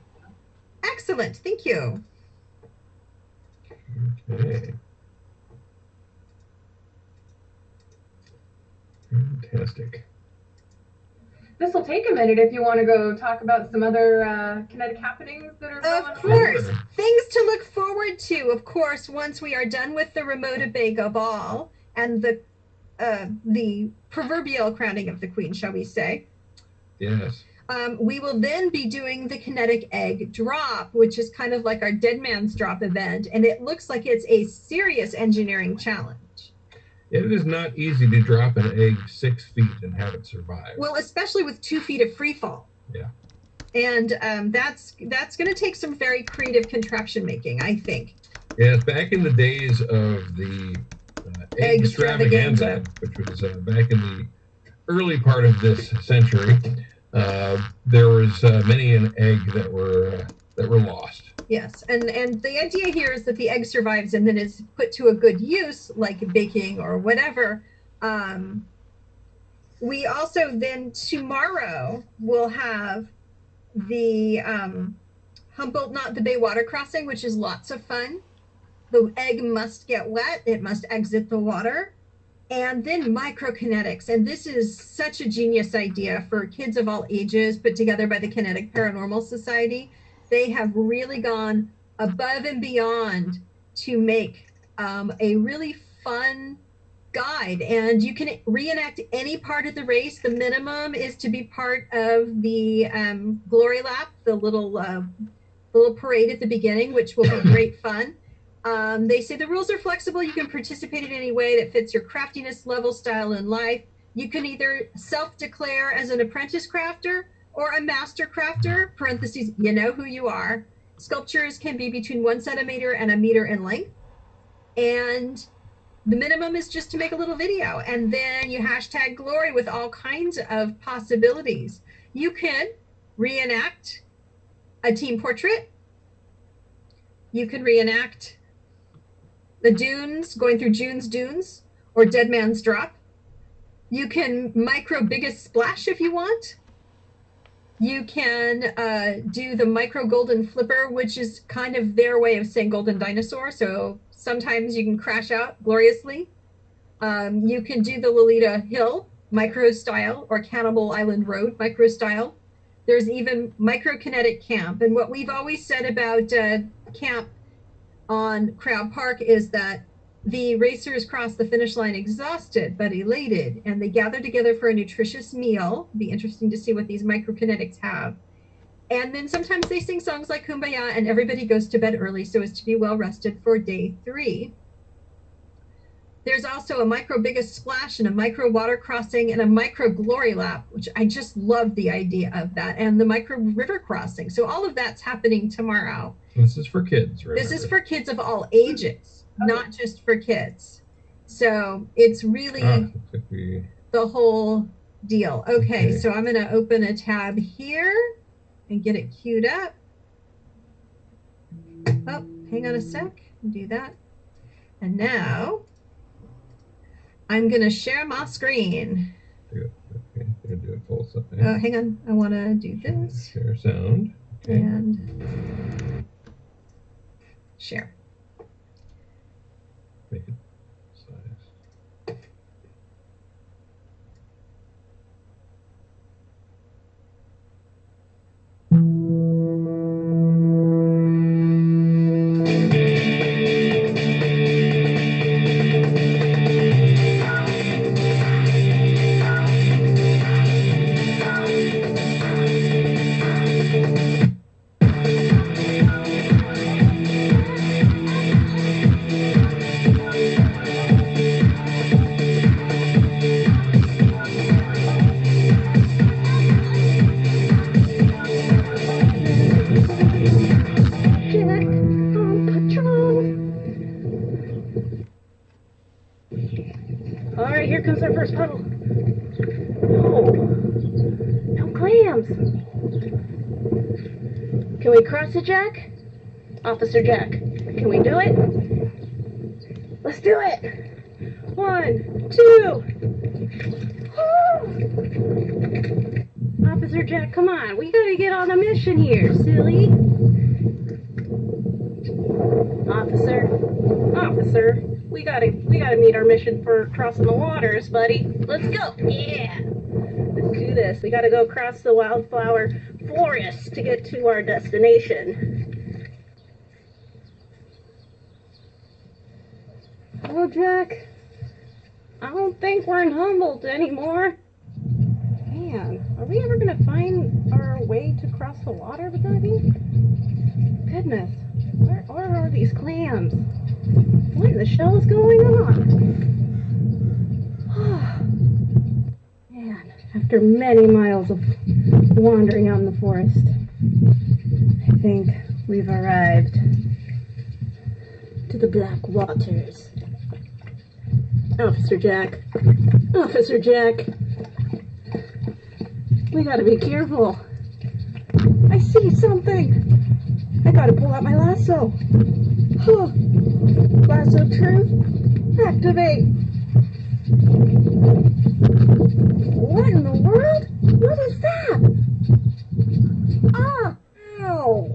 Excellent. Thank you. Okay. Fantastic. This will take a minute if you want to go talk about some other kinetic happenings that are going on. Of course. Things to look forward to, of course, once we are done with the Rutabaga ball and the proverbial crowning of the queen, shall we say. Yes. We will then be doing the kinetic egg drop, which is kind of like our dead man's drop event, and it looks like it's a serious engineering challenge. It is not easy to drop an egg 6 feet and have it survive. Well, especially with 2 feet of free fall. Yeah. And that's going to take some very creative contraption making, I think. Yeah, back in the days of the egg extravaganza, which was back in the early part of this century, there was many an egg that were lost. Yes, and the idea here is that the egg survives and then is put to a good use, like baking or whatever. We also then tomorrow will have the Humboldt Not the Bay water crossing, which is lots of fun. The egg must get wet; it must exit the water. And then microkinetics, and this is such a genius idea for kids of all ages, put together by the Kinetic Paranormal Society. They have really gone above and beyond to make a really fun guide, and you can reenact any part of the race. The minimum is to be part of the glory lap, the little parade at the beginning, which will be great fun. They say the rules are flexible. You can participate in any way that fits your craftiness level, style, and life. You can either self-declare as an apprentice crafter or a master crafter, parentheses, you know who you are. Sculptures can be between 1 centimeter and 1 meter in length. And the minimum is just to make a little video. And then you hashtag glory with all kinds of possibilities. You can reenact a team portrait. You can reenact the dunes, going through June's dunes, or Dead Man's Drop. You can micro biggest splash if you want. You can do the micro golden flipper, which is kind of their way of saying golden dinosaur. So sometimes you can crash out gloriously. You can do the Lolita Hill micro style or Cannibal Island Road micro style. There's even microkinetic camp. And what we've always said about camp on Crowd Park is that the racers cross the finish line exhausted but elated, and they gather together for a nutritious meal. It'd be interesting to see what these microkinetics have. And then sometimes they sing songs like Kumbaya, and everybody goes to bed early so as to be well rested for day 3. There's also a micro biggest splash and a micro water crossing and a micro glory lap, which I just love the idea of that, and the micro river crossing. So all of that's happening tomorrow. This is for kids, remember. This is for kids of all ages, not just for kids. So it's really the whole deal. Okay, so I'm going to open a tab here and get it queued up. Oh, hang on a sec. Do that. And now I'm going to share my screen. Okay, I'm gonna do it full size. Hang on. I want to do this. Share sound. Okay. And share. Make it size. Jack on patrol. All right, here comes our first puddle. Oh, no clams. Can we cross it, Jack? Officer Jack, can we do it? Let's do it. 1, 2. Officer Jack, come on. We gotta get on a mission here, silly. Officer, we gotta meet our mission for crossing the waters, buddy. Let's go. Yeah. Let's do this. We gotta go across the wildflower forest to get to our destination. Oh, Jack. I don't think we're in Humboldt anymore. Man, are we ever gonna find our way to cross the water, buddy? Goodness, where are these clams? What in the shell is going on? Man, after many miles of wandering out in the forest, I think we've arrived to the black waters. Officer Jack, we gotta be careful. I see something. I gotta pull out my lasso. Lasso truth, activate. What in the world? What is that? Ah, ow.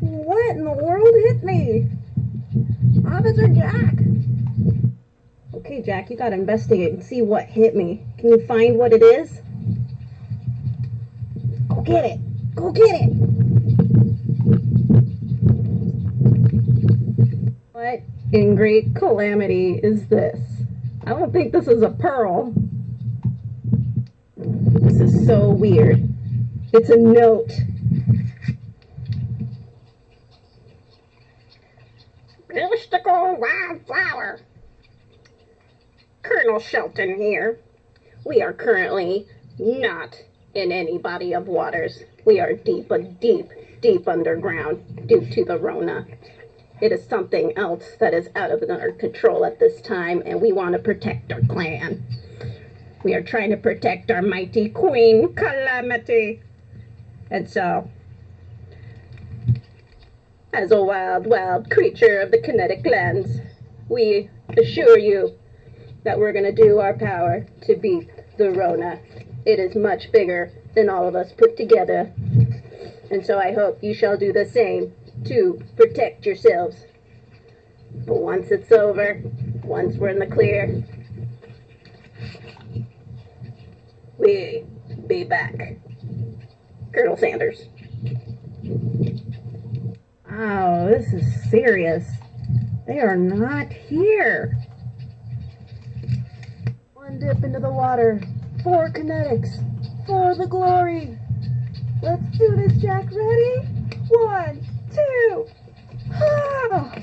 What in the world hit me? Officer Jack. Okay, Jack, you gotta investigate and see what hit me. Can you find what it is? Go get it. Go get it. What in great calamity is this? I don't think this is a pearl. This is so weird. It's a note. Mystical wildflower. Colonel Shelton here. We are currently not in any body of waters. We are deep underground due to the Rona. It is something else that is out of our control at this time, and we want to protect our clan. We are trying to protect our mighty queen, Calamity. And so, as a wild creature of the Kinetic lands, we assure you that we're going to do our power to beat the Rona. It is much bigger than all of us put together. And so I hope you shall do the same to protect yourselves. But once it's over, once we're in the clear, we be back. Colonel Sanders. Oh, this is serious. They are not here. One dip into the water. 4 kinetics. For the glory. Let's do this, Jack. Ready? 1, 2. Ah!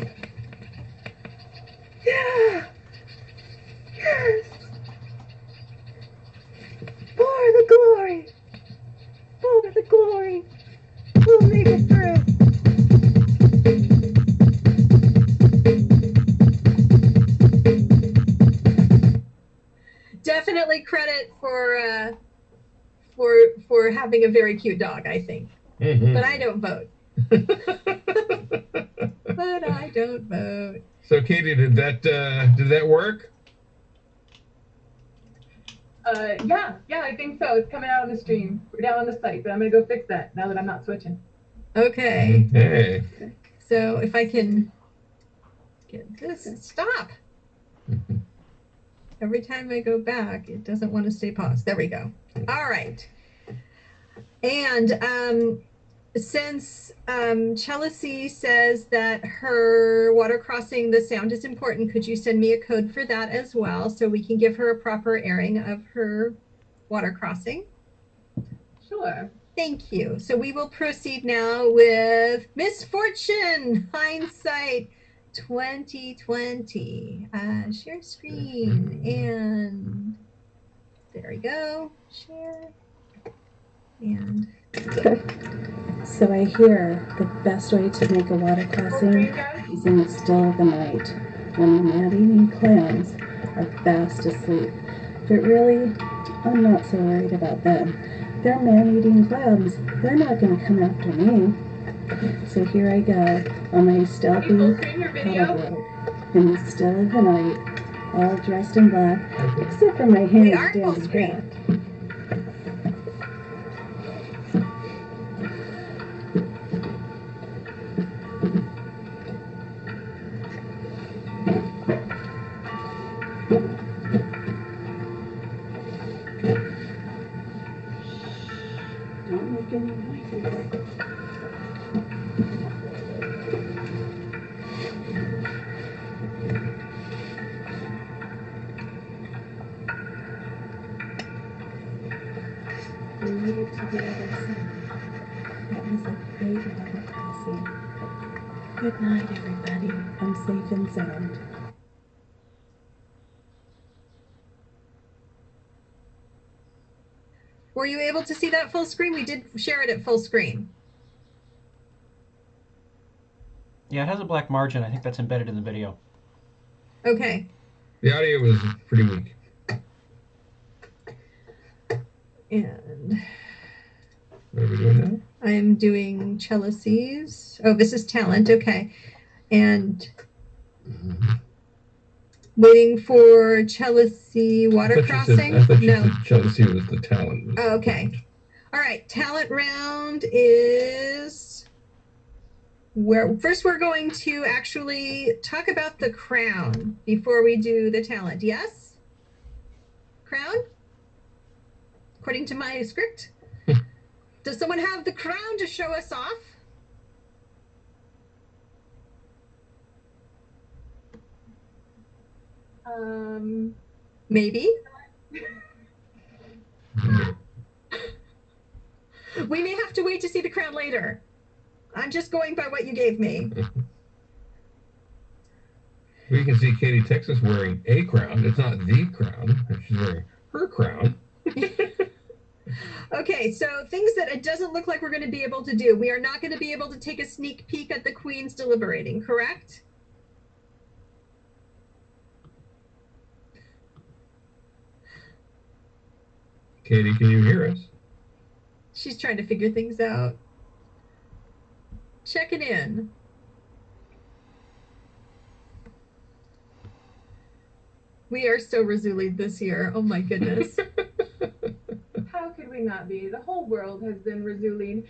Yeah! Yes! For the glory! For the glory! We'll make it through! Definitely credit for having a very cute dog, I think. Mm-hmm. But I don't vote. But I don't vote. So, Katie, did that work? Yeah, I think so. It's coming out on the stream. We're down on the site, but I'm gonna go fix that now that I'm not switching. Okay. Hey. So if I can get this, stop. Every time I go back, it doesn't want to stay paused. There we go. All right. And since Chealousy says that her water crossing, the sound is important, could you send me a code for that as well so we can give her a proper airing of her water crossing? Sure. Thank you. So we will proceed now with Misfortune Hindsight 2020. Share screen, and there we go. Share. And So I hear the best way to make a water crossing is in the still of the night, when the man-eating clams are fast asleep. But really, I'm not so worried about them. They're man-eating clams. They're not going to come after me. So here I go on my stealthy paddleboard in the still of the night, all dressed in black, except for my hands down the back. Don't make any noises. We made it to the other side. That was a great water crossing. Good night, everybody. I'm safe and sound. were you able to see that full screen? We did share it at full screen. Yeah, it has a black margin. I think that's embedded in the video. Okay. The audio was pretty weak. And what are we doing now? I'm doing Chealosy's. Oh, this is talent. Okay. And waiting for Chealousy water crossing. I thought you said Chealousy was the talent. Oh, okay. All right. Talent round is where first we're going to actually talk about the crown before we do the talent. Yes? Crown? According to my script. Does someone have the crown to show us off? Maybe. We may have to wait to see the crown later. I'm just going by what you gave me. We can see Katie Texas wearing a crown. It's not the crown. She's wearing her crown. Okay, so things that it doesn't look like we're going to be able to do. We are not going to be able to take a sneak peek at the queens deliberating, correct? Katie, can you hear us? She's trying to figure things out. Checking in. We are so Razuli this year. Oh my goodness. How could we not be? The whole world has been Razuli.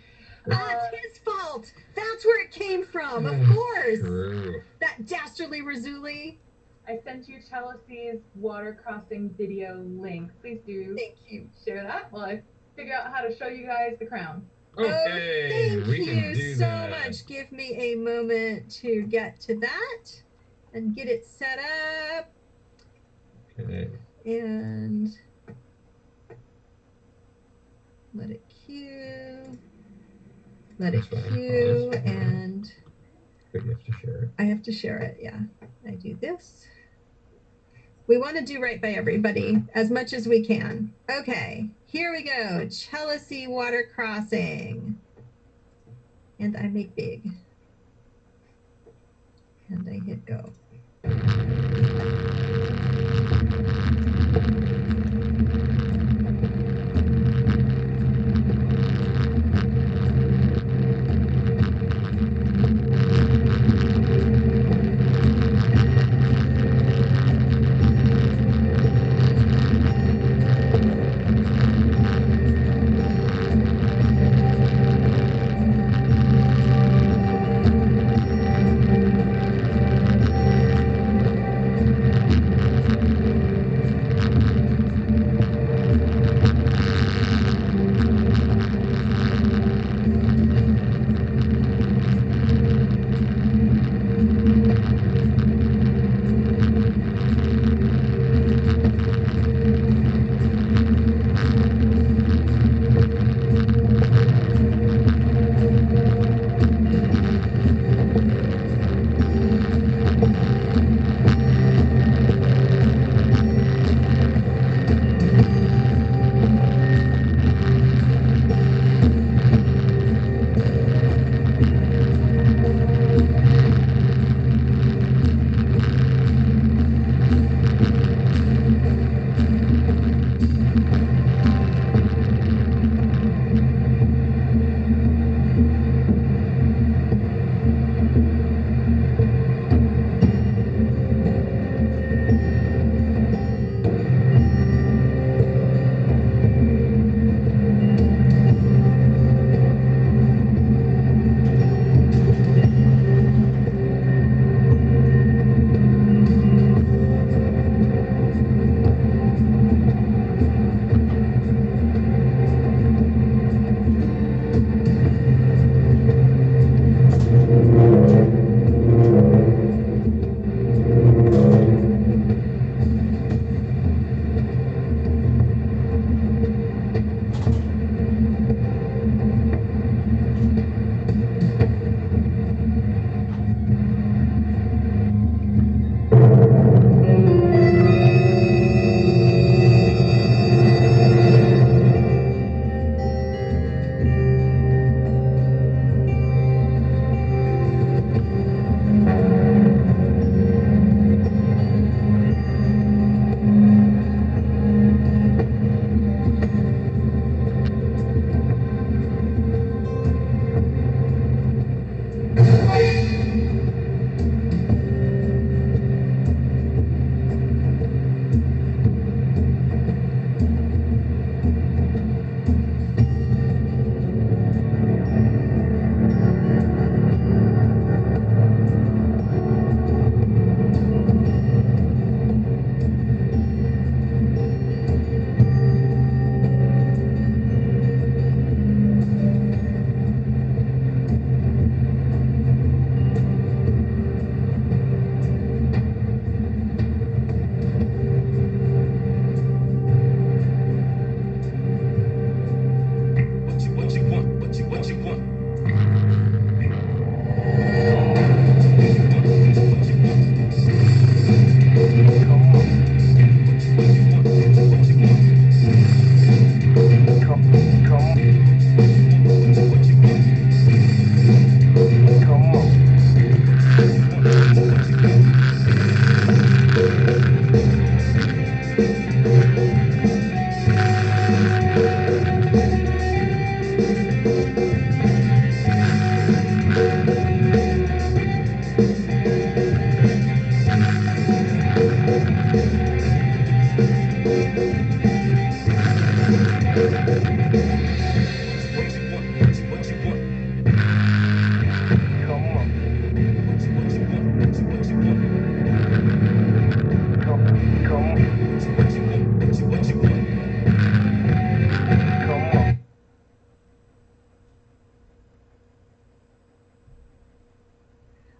It's his fault. That's where it came from. Of course. True. That dastardly Razuli. I sent you Chealosy's water crossing video link. Please do Thank you. share that while I figure out how to show you guys the crown. Okay, thank we can you do so that. much. Give me a moment to get to that and get it set up. Okay. And let it queue. Let it queue, and But you have to share it. I have to share it. Yeah, I do this. We want to do right by everybody as much as we can. Okay, here we go. Chealousy water crossing. And I make big. And I hit go.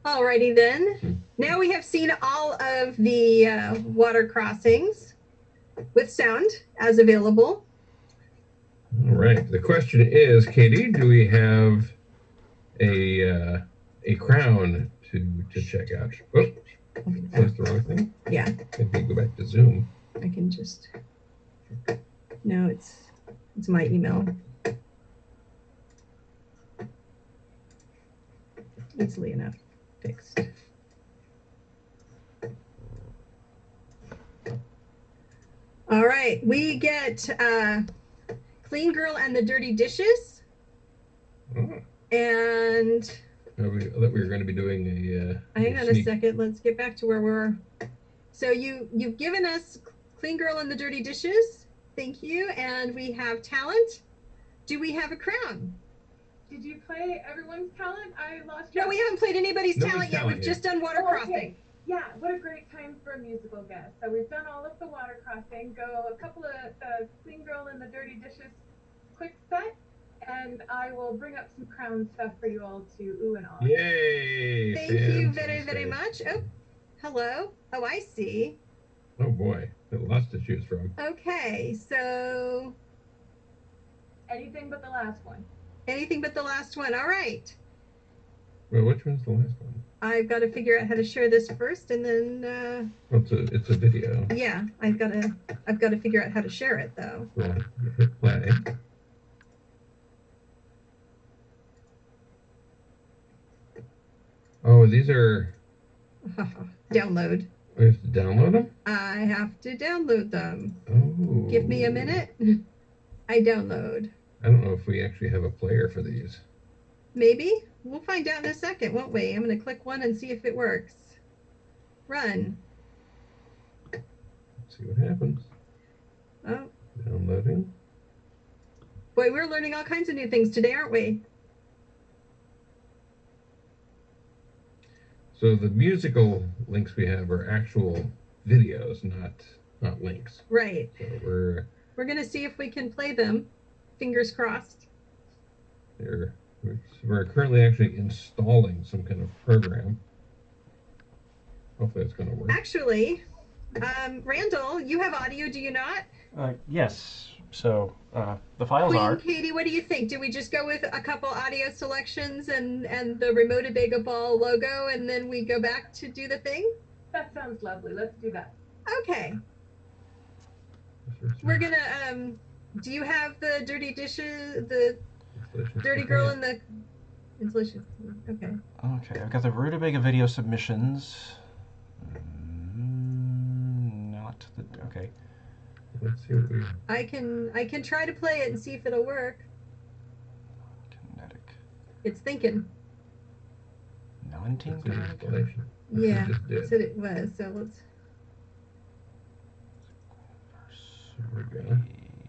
Alrighty then. Now we have seen all of the water crossings with sound as available. All right. The question is, Katie, do we have a crown to check out? Oops, that's the wrong thing. Yeah. Maybe go back to Zoom. I can just. No, it's my email. Easily enough fixed. All right, we get Clean Girl and the Dirty Dishes. Oh. And I thought we were going to be doing a. Hang on a second. Let's get back to where we're. So you've given us Clean Girl and the Dirty Dishes. Thank you. And we have talent. Do we have a crown? Did you play everyone's talent? I lost track. No, we haven't played anybody's talent yet. We've just done water crossing. Okay. Yeah, what a great time for a musical guest. So we've done all of the water crossing. Go a couple of the Clean Girl and the Dirty Dishes quick set, and I will bring up some crown stuff for you all to ooh and ah. Yay! Thank you very, very much. Oh, hello. Oh, I see. Oh boy, lots to choose from. Okay, so anything but the last one. Anything but the last one. All right. Well, which one's the last one? I've got to figure out how to share this first, and then. Well, it's a video. Yeah, I've got to figure out how to share it though. Well, you hit play. Oh, these are. Download. We have to download them? I have to download them. Oh. Give me a minute. I download. I don't know if we actually have a player for these. Maybe. We'll find out in a second, won't we? I'm going to click one and see if it works. Run. Let's see what happens. Oh. Downloading. Boy, we're learning all kinds of new things today, aren't we? So the musical links we have are actual videos, not links. Right. So we're going to see if we can play them. Fingers crossed. We're currently actually installing some kind of program. Hopefully it's going to work. Actually, Randall, you have audio, do you not? Yes. So the files Queen are. Katie, what do you think? Do we just go with a couple audio selections and the Rutabaga Ball logo, and then we go back to do the thing? That sounds lovely. Let's do that. Okay. We're gonna. Do you have the dirty dishes? The dirty girl and the installation. Okay. Okay, I've got the Rutabaga video submissions. Not the. Okay. Let's see what we. I can try to play it and see if it'll work. Kinetic. It's thinking. Non-team Kinetic. Yeah, it said it was. So let's. There we go.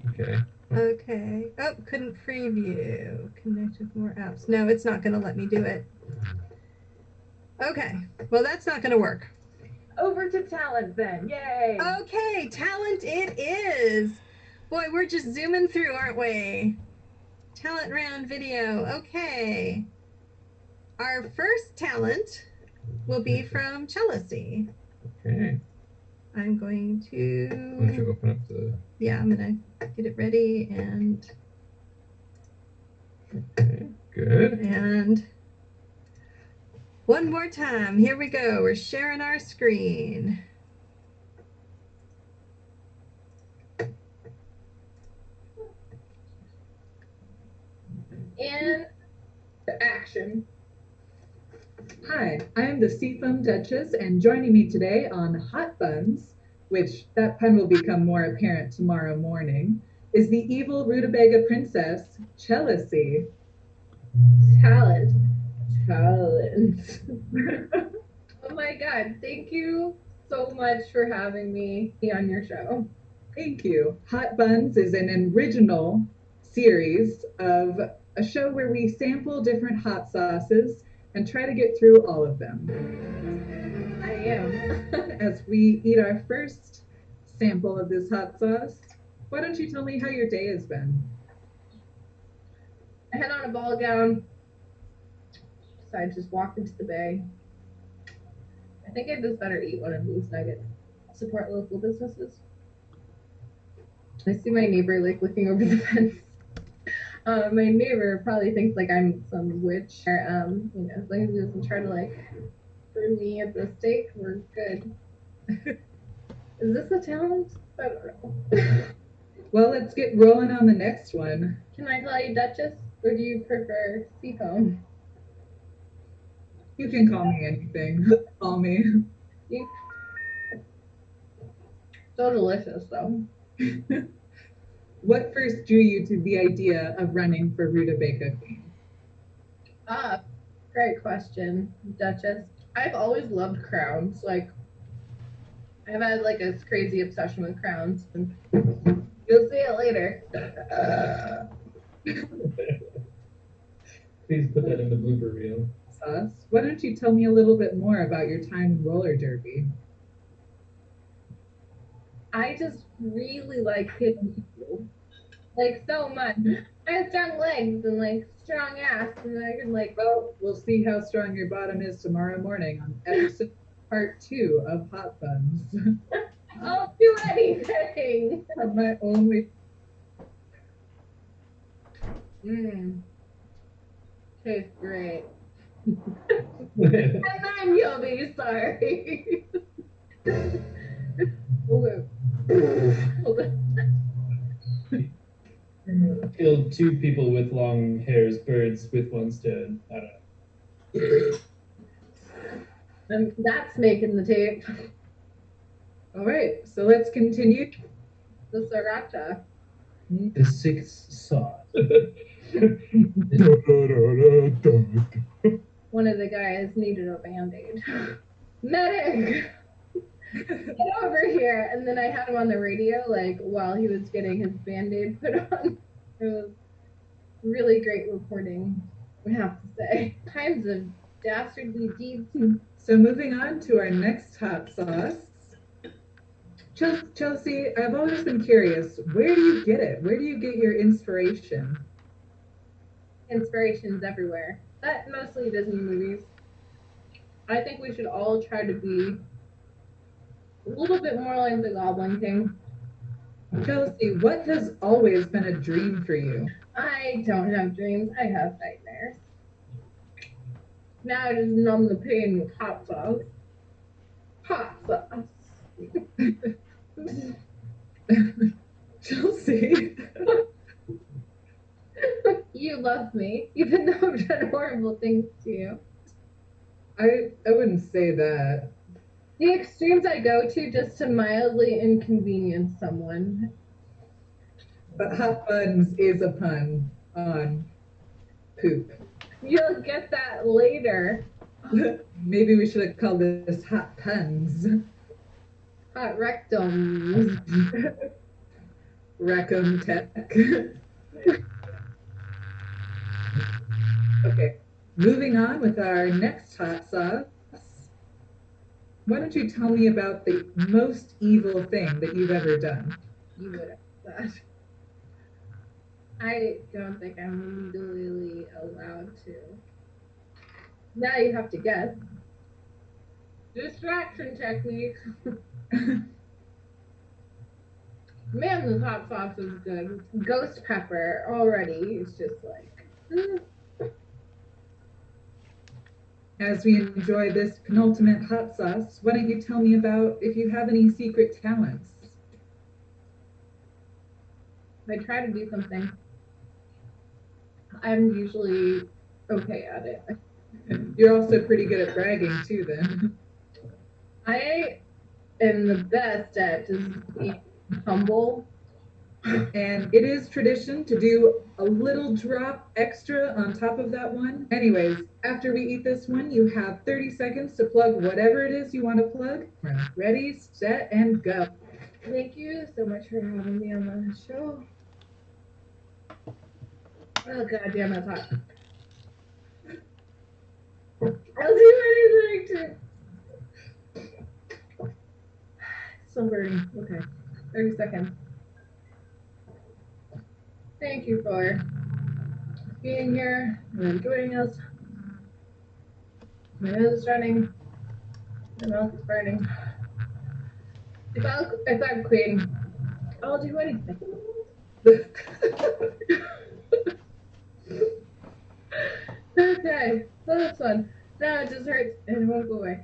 Okay. Okay. Oh, couldn't preview. Connect with more apps. No, it's not going to let me do it. Okay. Well, that's not going to work. Over to talent then. Yay. Okay, talent it is. Boy, we're just zooming through, aren't we? Talent round video. Okay. Our first talent will be from Chealousy. Okay. I'm going to. Why don't you open up the. Yeah, I'm going to get it ready and. Okay, good. And one more time. Here we go. We're sharing our screen. And action. Hi, I am the Seafoam Duchess, and joining me today on Hot Buns, which that pun will become more apparent tomorrow morning, is the evil Rutabaga Princess Chealousy. Talent. Oh my god, thank you so much for having me on your show. Thank you. Hot Buns is an original series of a show where we sample different hot sauces and try to get through all of them. I am. As we eat our first sample of this hot sauce, why don't you tell me how your day has been? I had on a ball gown, so I just walked into the bay, I think I just better eat one of these nuggets. Support local businesses. I see my neighbor like looking over the fence. My neighbor probably thinks like I'm some witch, or as long as he doesn't try to like burn me at the stake, we're good. Is this a talent? I don't know. Well, let's get rolling on the next one. Can I call you Duchess, or do you prefer Seafoam? You can call me anything. Call me. You... So delicious, though. What first drew you to the idea of running for Rutabaga Queen? Great question, Duchess. I've always loved crowns. Like, I've had like a crazy obsession with crowns. And you'll see it later. Please put that in the blooper reel. Sauce, why don't you tell me a little bit more about your time in roller derby? I just really like hitting people. Like, so much. I have strong legs and like strong ass, and I can like. Well, we'll see how strong your bottom is tomorrow morning on episode part 2 of Hot Buns. I'll do anything. My only. Tastes great. And then you'll be sorry. Killed 2 people with long hairs, birds with one stone. I don't know. And that's making the tape. All right, so let's continue. The sriracha. The 6th sauce. One of the guys needed a band-aid. Medic! Get over here! And then I had him on the radio, like, while he was getting his band-aid put on. It was really great reporting, I have to say. Times of dastardly deeds. So moving on to our next hot sauce. Chelsea, I've always been curious, where do you get it? Where do you get your inspiration? Inspiration's everywhere. But mostly Disney movies. I think we should all try to be a little bit more like the Goblin King. Chelsea, what has always been a dream for you? I don't have dreams, I have nightmares. Now I just numb the pain with hot sauce. Hot sauce. Chelsea. You love me, even though I've done horrible things to you. I wouldn't say that. The extremes I go to just to mildly inconvenience someone. But hot buns is a pun on poop. You'll get that later. Maybe we should have called this hot puns. Hot rectums. Rectum tech. Okay, moving on with our next hot sauce. Why don't you tell me about the most evil thing that you've ever done? You would have that. I don't think I'm legally allowed to. Now you have to guess. Distraction technique. Man, this hot sauce is good. Ghost pepper already. It's just like. As we enjoy this penultimate hot sauce, why don't you tell me about if you have any secret talents? If I try to do something, I'm usually okay at it. You're also pretty good at bragging too, then. I am the best at just being humble. And it is tradition to do a little drop extra on top of that one. Anyways, after we eat this one, you have 30 seconds to plug whatever it is you want to plug. Ready, set, and go. Thank you so much for having me on the show. Oh, god damn, that's hot. I'll do anything to... Still burning. Okay. 30 seconds. Thank you for being here and joining us. My nose is running. My mouth is burning. If I'm queen, I'll do anything. Okay, well, that's fun. Now it just hurts and it won't go away.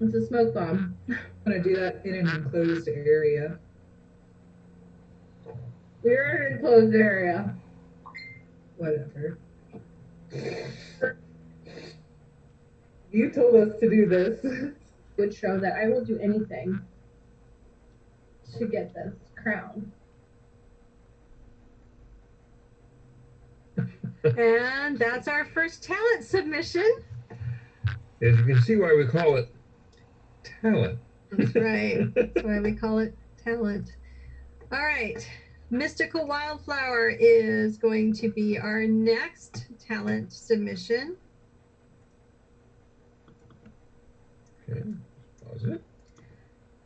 It's a smoke bomb. I'm gonna do that in an enclosed area. We're in an enclosed area. Whatever. You told us to do this. Would show that I will do anything to get this crown. And that's our first talent submission. As you can see, why we call it talent. That's right. That's why we call it talent. All right. Mystical Wildflower is going to be our next talent submission. Okay, pause it.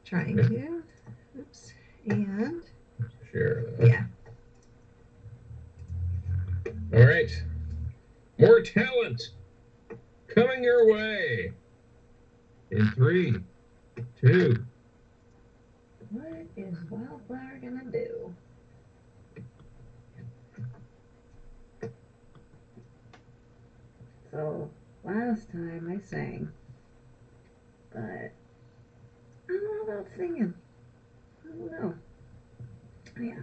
Trying to. Oops. And Share that. yeah. All right. More talent coming your way. In 3, 2. What is Wildflower gonna do? So last time I sang, but I don't know about singing. I don't know. Oh, yeah.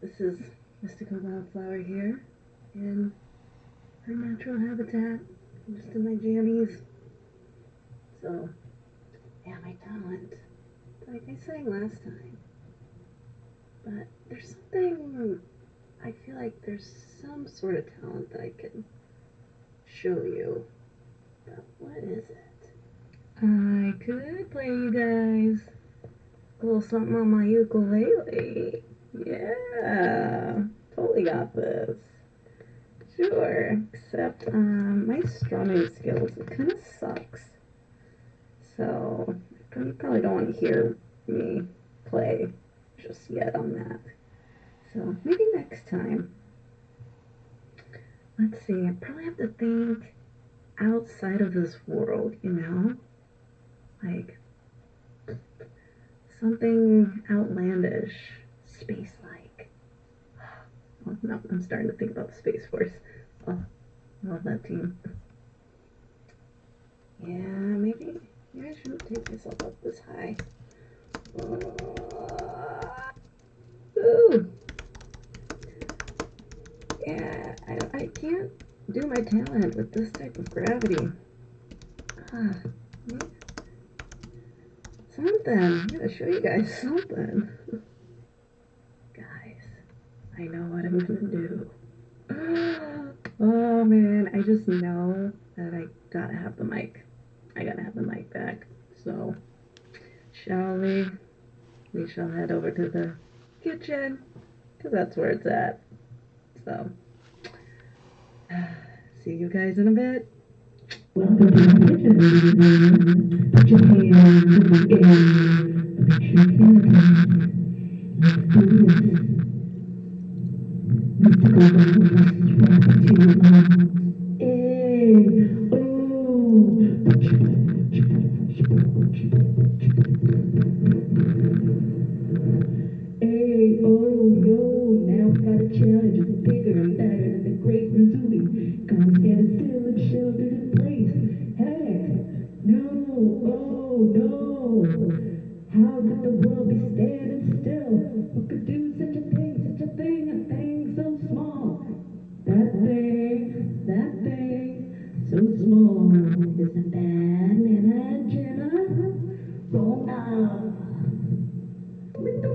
This is Mystical Wildflower here in her natural habitat, just in my jammies. So, yeah, my talent, like I sang last time. But there's something, I feel like there's some sort of talent that I can show you. But what is it? I could play you guys a little something on my ukulele. Yeah, totally got this. Sure, except my strumming skills, it kind of sucks. So you probably don't want to hear me play just yet on that. So maybe next time. Let's see, I probably have to think outside of this world, you know? Like something outlandish, space-like. Oh, no, I'm starting to think about the Space Force. Oh, I love that team. Yeah, maybe I shouldn't take myself up this high. Ooh. Yeah, I can't do my talent with this type of gravity. Something. I gotta show you guys something. Guys, I know what I'm gonna do. Oh man, I just know that I gotta have the mic. I gotta have the mic back. So, shall we? We shall head over to the kitchen, because that's where it's at. So, see you guys in a bit. Welcome to the kitchen. Put your hands in the air. Picture your let's do this. Mystical Hey, oh, yo, now we got a challenge bigger and better than the great Razuli. Gonna stand still and sheltered in place. Hey, no, oh, no. How could the world be standing still? Who could do such a thing so small? That thing, so small. Isn't bad, man, Jenna? Roll now. With the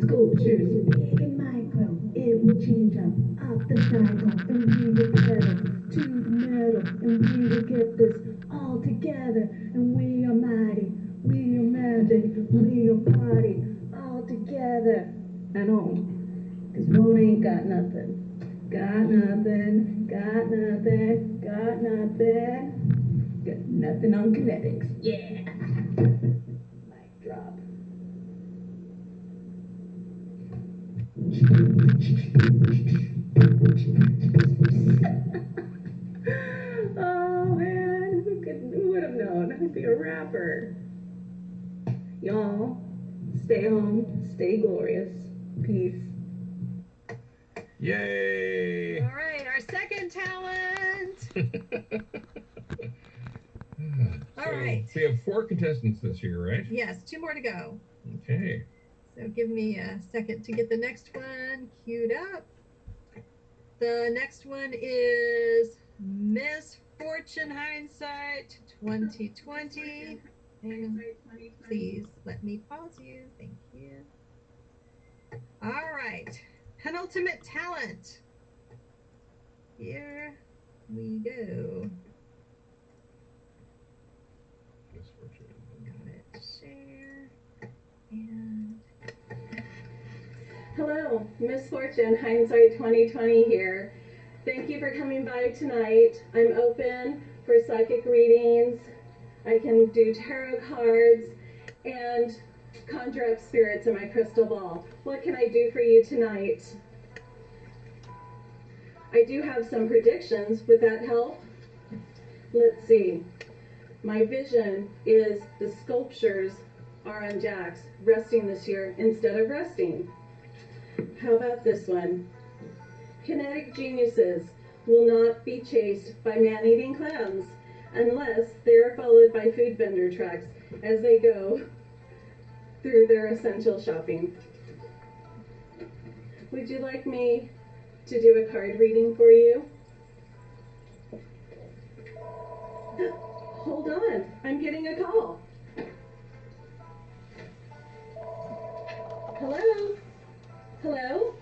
sculptures, big and micro, it will change up the cycle, and we will pedal to the metal, and we will get this all together, and we are mighty, we are magic, we are party, all together, and on, cause one ain't got nothing, got nothing, got nothing, got nothing, got nothing on kinetics, yeah, mic drop. Oh man, who could Trapper. Y'all, stay home, stay glorious. Peace. Yay! All right, our second talent. All right. So we have 4 contestants this year, right? Yes, 2 more to go. Okay. So give me a second to get the next one queued up. The next one is Miss Fortune Hindsight 2020. And please let me pause you. Thank you. All right. Penultimate talent. Here we go. Got it. Share. And hello, Miss Fortune, Hindsight 2020 here. Thank you for coming by tonight. I'm open for psychic readings. I can do tarot cards and conjure up spirits in my crystal ball. What can I do for you tonight? I do have some predictions. Would that help? Let's see. My vision is the sculptures are on jacks, resting this year instead of resting. How about this one? Kinetic geniuses will not be chased by man-eating clams unless they are followed by food vendor trucks as they go through their essential shopping. Would you like me to do a card reading for you? Hold on, I'm getting a call. Hello? Hello?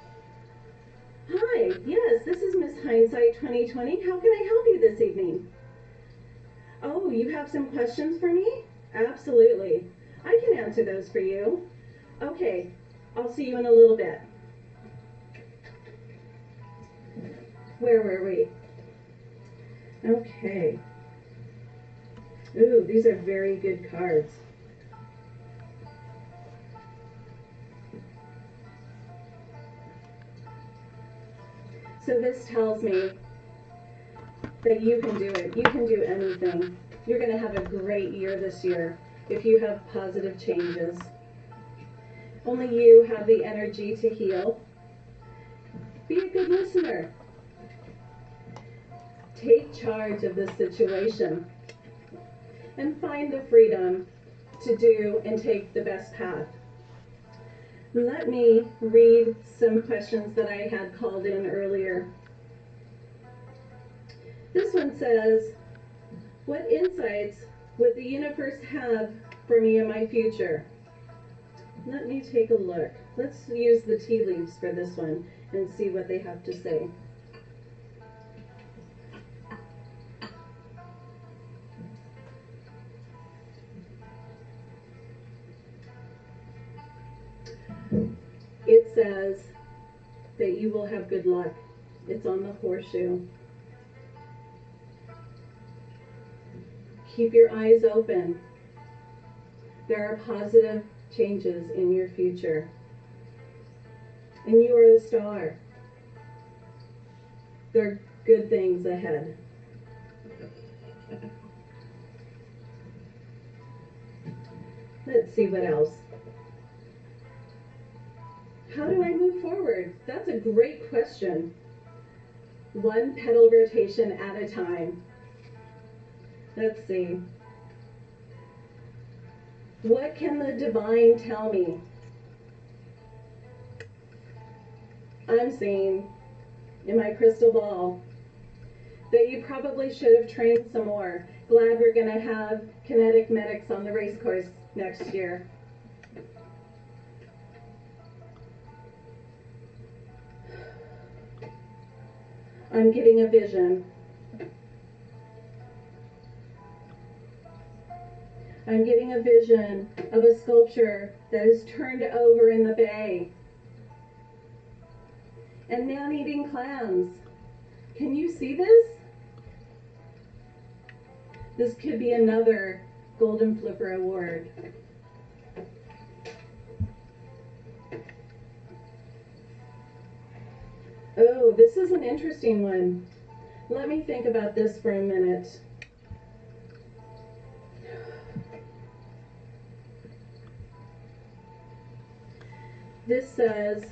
Hi, yes, this is Miss Hindsight 2020. How can I help you this evening? Oh, you have some questions for me? Absolutely. I can answer those for you. Okay, I'll see you in a little bit. Where were we? Okay. Ooh, these are very good cards. So this tells me that you can do it. You can do anything. You're going to have a great year this year if you have positive changes. Only you have the energy to heal. Be a good listener. Take charge of the situation and find the freedom to do and take the best path. Let me read some questions that I had called in earlier. This one says, what insights would the universe have for me in my future? Let me take a look. Let's use the tea leaves for this one and see what they have to say. It says that you will have good luck. It's on the horseshoe. Keep your eyes open. There are positive changes in your future. And you are the star. There are good things ahead. Let's see what else. How do I move forward? That's a great question. One petal rotation at a time. Let's see. What can the divine tell me? I'm seeing in my crystal ball that you probably should have trained some more. Glad we're going to have Kinetic medics on the race course next year. I'm getting a vision. I'm getting a vision of a sculpture that is turned over in the bay. And man-eating clams. Can you see this? This could be another Golden Flipper Award. Oh, this is an interesting one. Let me think about this for a minute. This says,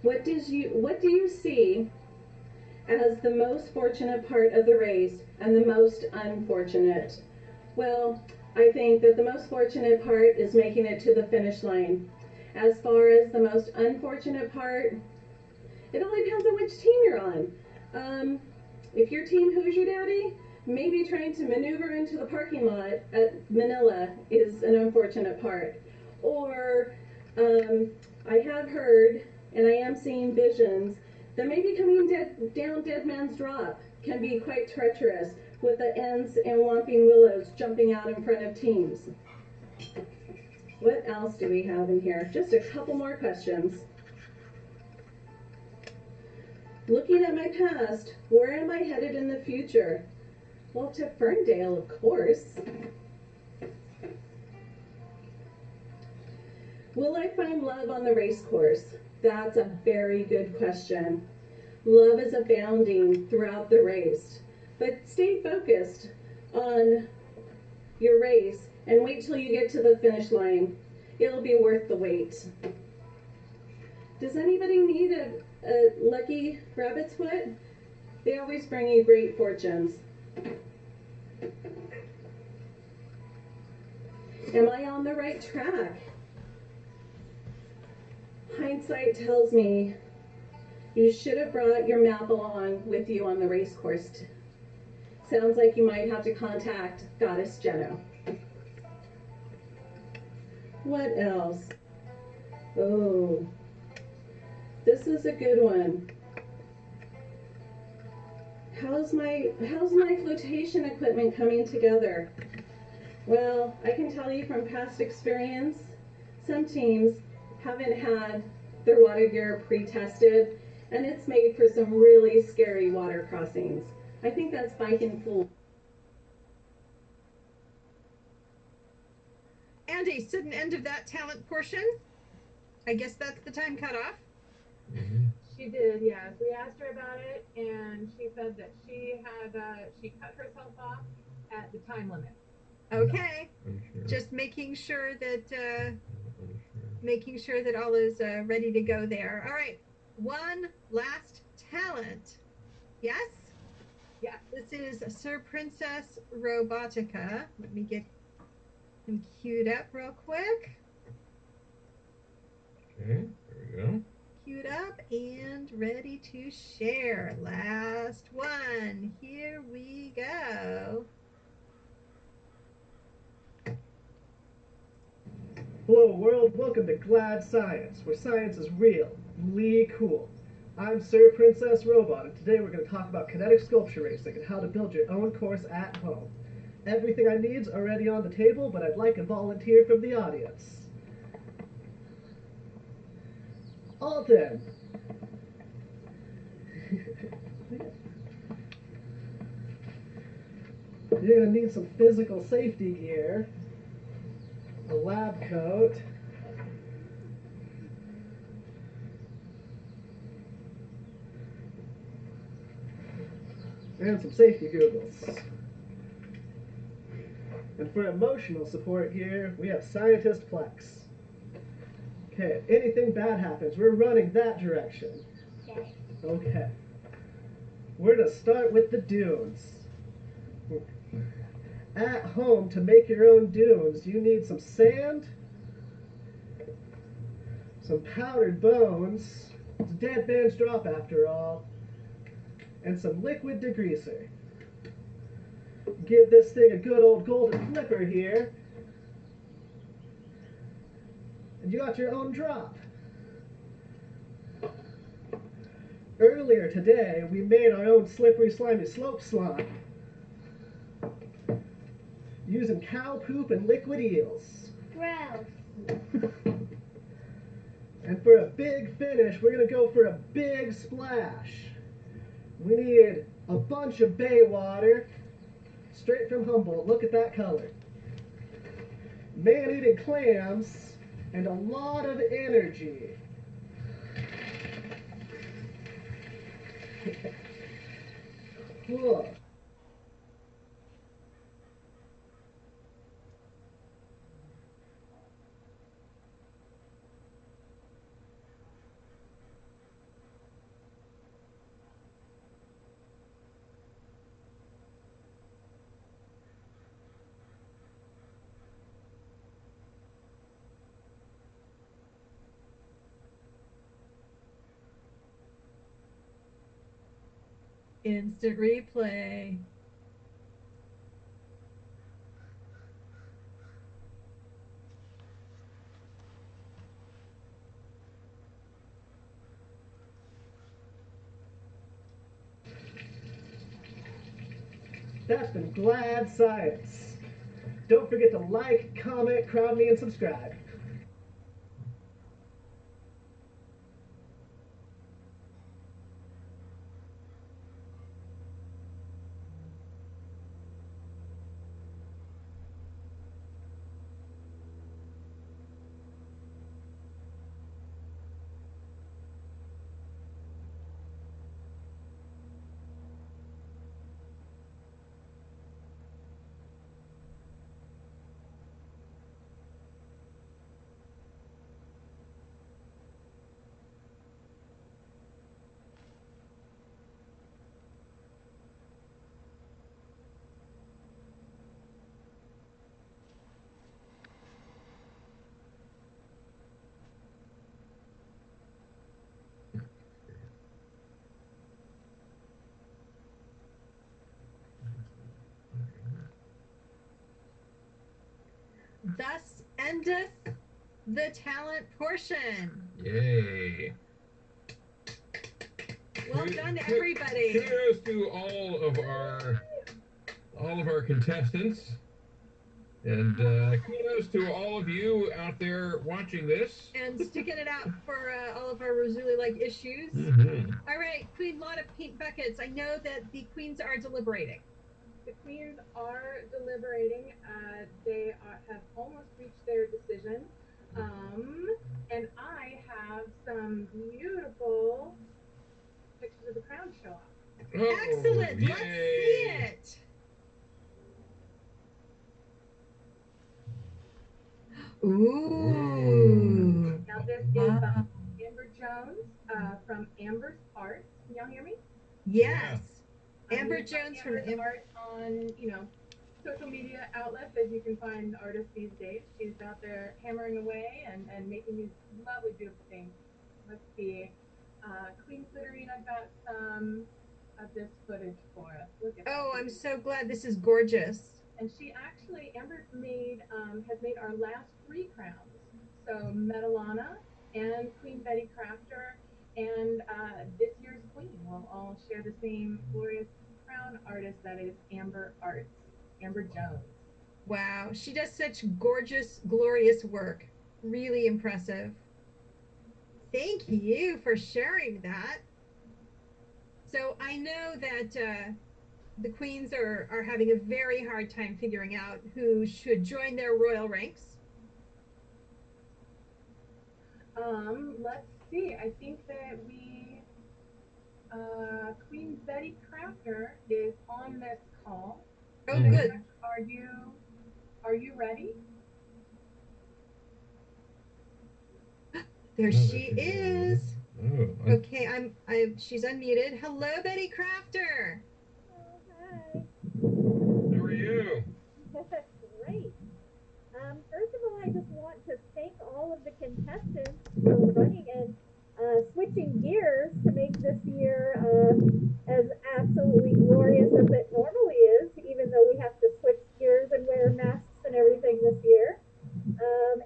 what do you see as the most fortunate part of the race and the most unfortunate? Well, I think that the most fortunate part is making it to the finish line. As far as the most unfortunate part, it all depends on which team you're on. If your team Hoosier Daddy, maybe trying to maneuver into the parking lot at Manila is an unfortunate part. Or I have heard, and I am seeing visions, that maybe coming down Dead Man's Drop can be quite treacherous, with the ents and Whomping Willows jumping out in front of teams. What else do we have in here? Just a couple more questions. Looking at my past, where am I headed in the future? Well, to Ferndale, of course. Will I find love on the race course? That's a very good question. Love is abounding throughout the race, but stay focused on your race and wait till you get to the finish line. It'll be worth the wait. Does anybody need a lucky rabbit's foot? They always bring you great fortunes. Am I on the right track? Hindsight tells me you should have brought your map along with you on the race course. Sounds like you might have to contact Goddess Jeno. What else? Oh, this is a good one. How's my flotation equipment coming together? Well, I can tell you from past experience, some teams haven't had their water gear pre-tested, and it's made for some really scary water crossings. I think that's biking full. And a sudden end of that talent portion. I guess that's the time cutoff. She did, yes. We asked her about it, and she said that she cut herself off at the time limit. Okay, just making sure that all is ready to go there. All right, one last talent. Yes. Yeah. This is Sir Princess Robotica. Let me get him queued up real quick. Okay, there we go. Queued up and ready to share. Last one. Here we go. Hello world, welcome to Glad Science, where science is real, really cool. I'm Sir Princess Robot, and today we're going to talk about kinetic sculpture racing and how to build your own course at home. Everything I need's already on the table, but I'd like a volunteer from the audience. Alton! You're going to need some physical safety gear, a lab coat, and some safety goggles. And for emotional support here, we have Scientist Plex. Okay, if anything bad happens, we're running that direction. Okay. We're going to start with the dunes. At home, to make your own dunes, you need some sand, some powdered bones, it's a dead man's drop after all, and some liquid degreaser. Give this thing a good old golden flipper here, and you got your own drop. Earlier today, we made our own slippery, slimy slope slime using cow poop and liquid eels. Gross. And for a big finish, we're going to go for a big splash. We need a bunch of bay water, straight from Humboldt. Look at that color. Man-eating clams, and a lot of energy. Cool. Instant replay. That's been Glad Science. Don't forget to like, comment, crowd me, and subscribe. Thus endeth the talent portion. Yay. Well done, everybody. Kudos to all of our contestants. And kudos to all of you out there watching this. And sticking it out for all of our Razuli-like issues. Mm-hmm. All right, Queen Lot of Pink Buckets. I know that the queens are deliberating. The queens are deliberating. They have almost reached their decision. And I have some beautiful pictures of the crown show up. Oh, excellent. yay. Let's see it. Ooh. Now this is Amber Jones from Amber's Art. Can y'all hear me? Yes. Amber Jones from Amber's Art on, social media outlets as you can find artists these days. She's out there hammering away and making these lovely, beautiful things. Let's see. Queen Glitterina got some of this footage for us. Look at Oh, that. I'm so glad. This is gorgeous. And she actually, Amber has made our last 3 crowns. So Metalana and Queen Betty Crafter and this year's queen will all share the same glorious crown artist that is Amber Arts, Amber Jones. Wow, she does such gorgeous, glorious work. Really impressive. Thank you for sharing that. So I know that the queens are having a very hard time figuring out who should join their royal ranks. Let's see. I think that Queen Betty Crafter is on this call. Oh, good. Are you ready? There she is. Oh, Okay, she's unmuted. Hello, Betty Crafter. Oh, hi. How are you? Great. First of all, I just want to thank all of the contestants for running and switching gears to make this year as absolutely glorious as it normally is, even though we have to switch gears and wear masks and everything this year.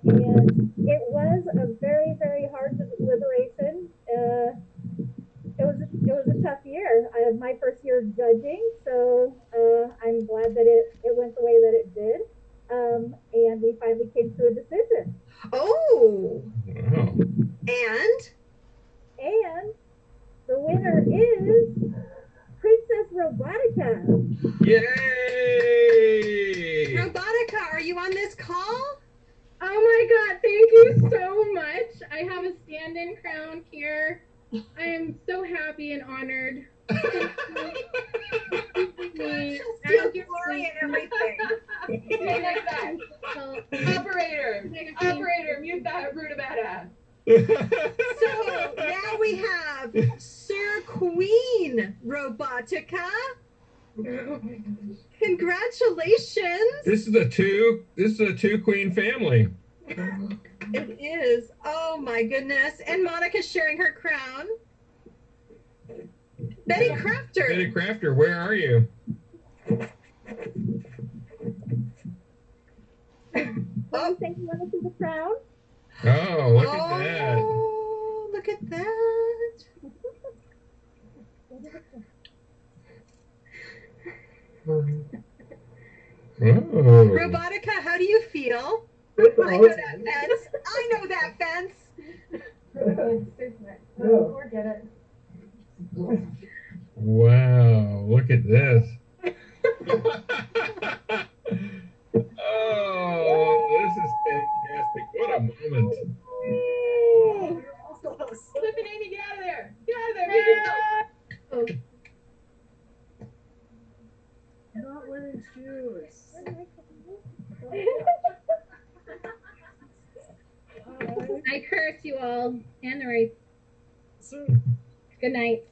And it was a very, very hard deliberation. It was a tough year. My first year judging, so I'm glad that it went the way that it did. And we finally came to a decision. Oh. Wow. And the winner is Princess Robotica. Yay! Robotica, are you on this call? Oh my god, thank you so much. I have a stand-in crown here. I am so happy and honored. Still glory and everything. Like that. Operator, mute that Rutabaga. So now we have Sir Queen Robotica. Congratulations. This is a two queen family. It is. Oh my goodness. And Monica's sharing her crown. Betty Crafter. Betty Crafter, where are you? What do you think? You want to see the crown? Oh, look at that. Oh, look at that. Oh. Robotica, how do you feel? It's I know that awesome. fence. I know that fence. No. Forget it. Wow, look at this. Oh, this is fantastic. What a moment. Cliff and Amy, get out of there. Get out of there. Not wearing shoes. I curse you all and the race. So Good night.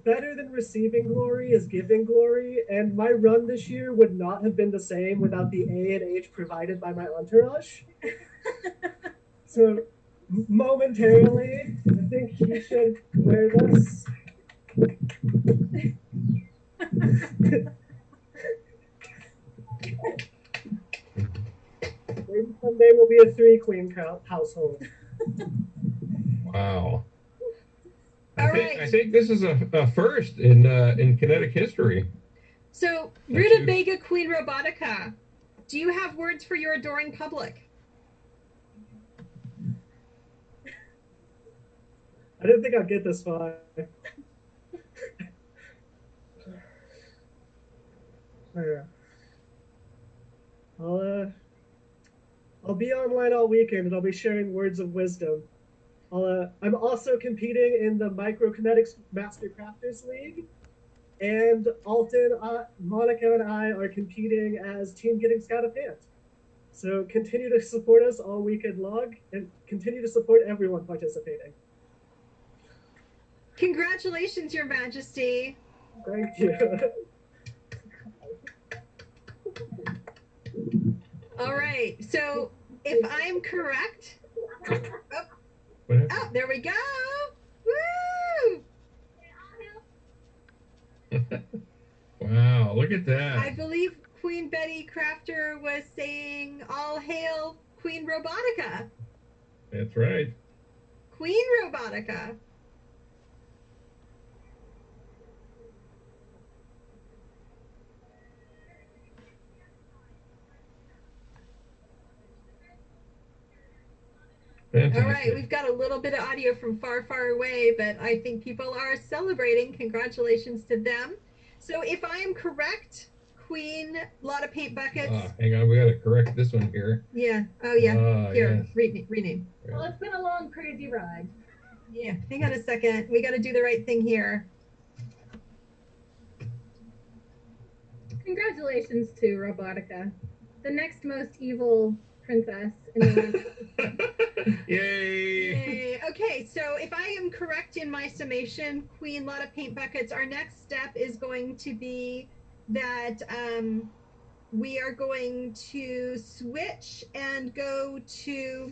better than receiving glory is giving glory, and my run this year would not have been the same without the A and H provided by my entourage. So momentarily, I think he should wear this. Maybe someday we'll be a 3-queen household. Wow. All right. I think this is a first in Kinetic history. So, That's you. Rutabaga Queen Robotica, do you have words for your adoring public? I didn't think I'd get this far. Yeah. I'll be online all weekend and I'll be sharing words of wisdom. I'm also competing in the Microkinetics Master Crafters League, and Alton, Monica, and I are competing as Team Getting Scout of Hand. So continue to support us all weekend long, and continue to support everyone participating. Congratulations, Your Majesty. Thank you. All right. So, if I'm correct, there we go. Woo! Wow, look at that. I believe Queen Betty Crafter was saying, "All hail Queen Robotica." That's right. Queen Robotica. Fantastic. All right, we've got a little bit of audio from far, far away, but I think people are celebrating. Congratulations to them. So if I am correct, Queen, lot of paint buckets. Hang on, we got to correct this one here. Yeah. Oh, yeah. Here, yes. rename. Well, it's been a long, crazy ride. Yeah. Hang on a second. We got to do the right thing here. Congratulations to Robotica, the next most evil princess in the land. Yay! Yay! Okay, so if I am correct in my summation, Queen, lot of paint buckets, our next step is going to be that we are going to switch and go to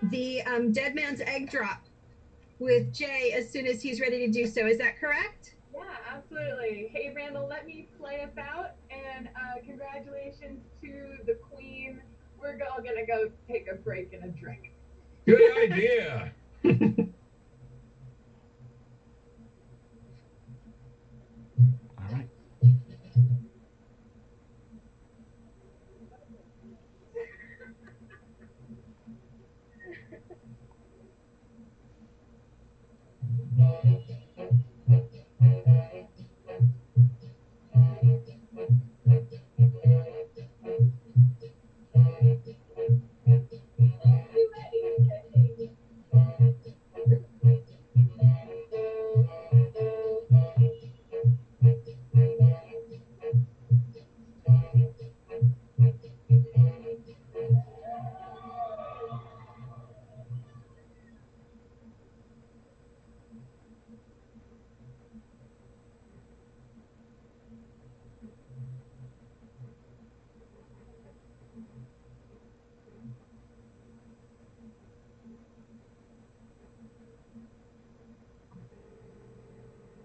the Dead Man's Egg Drop with Jay as soon as he's ready to do so. Is that correct? Yeah, absolutely. Hey, Randall, let me play us out, and congratulations to the Queen. We're all gonna go take a break and a drink. Good idea.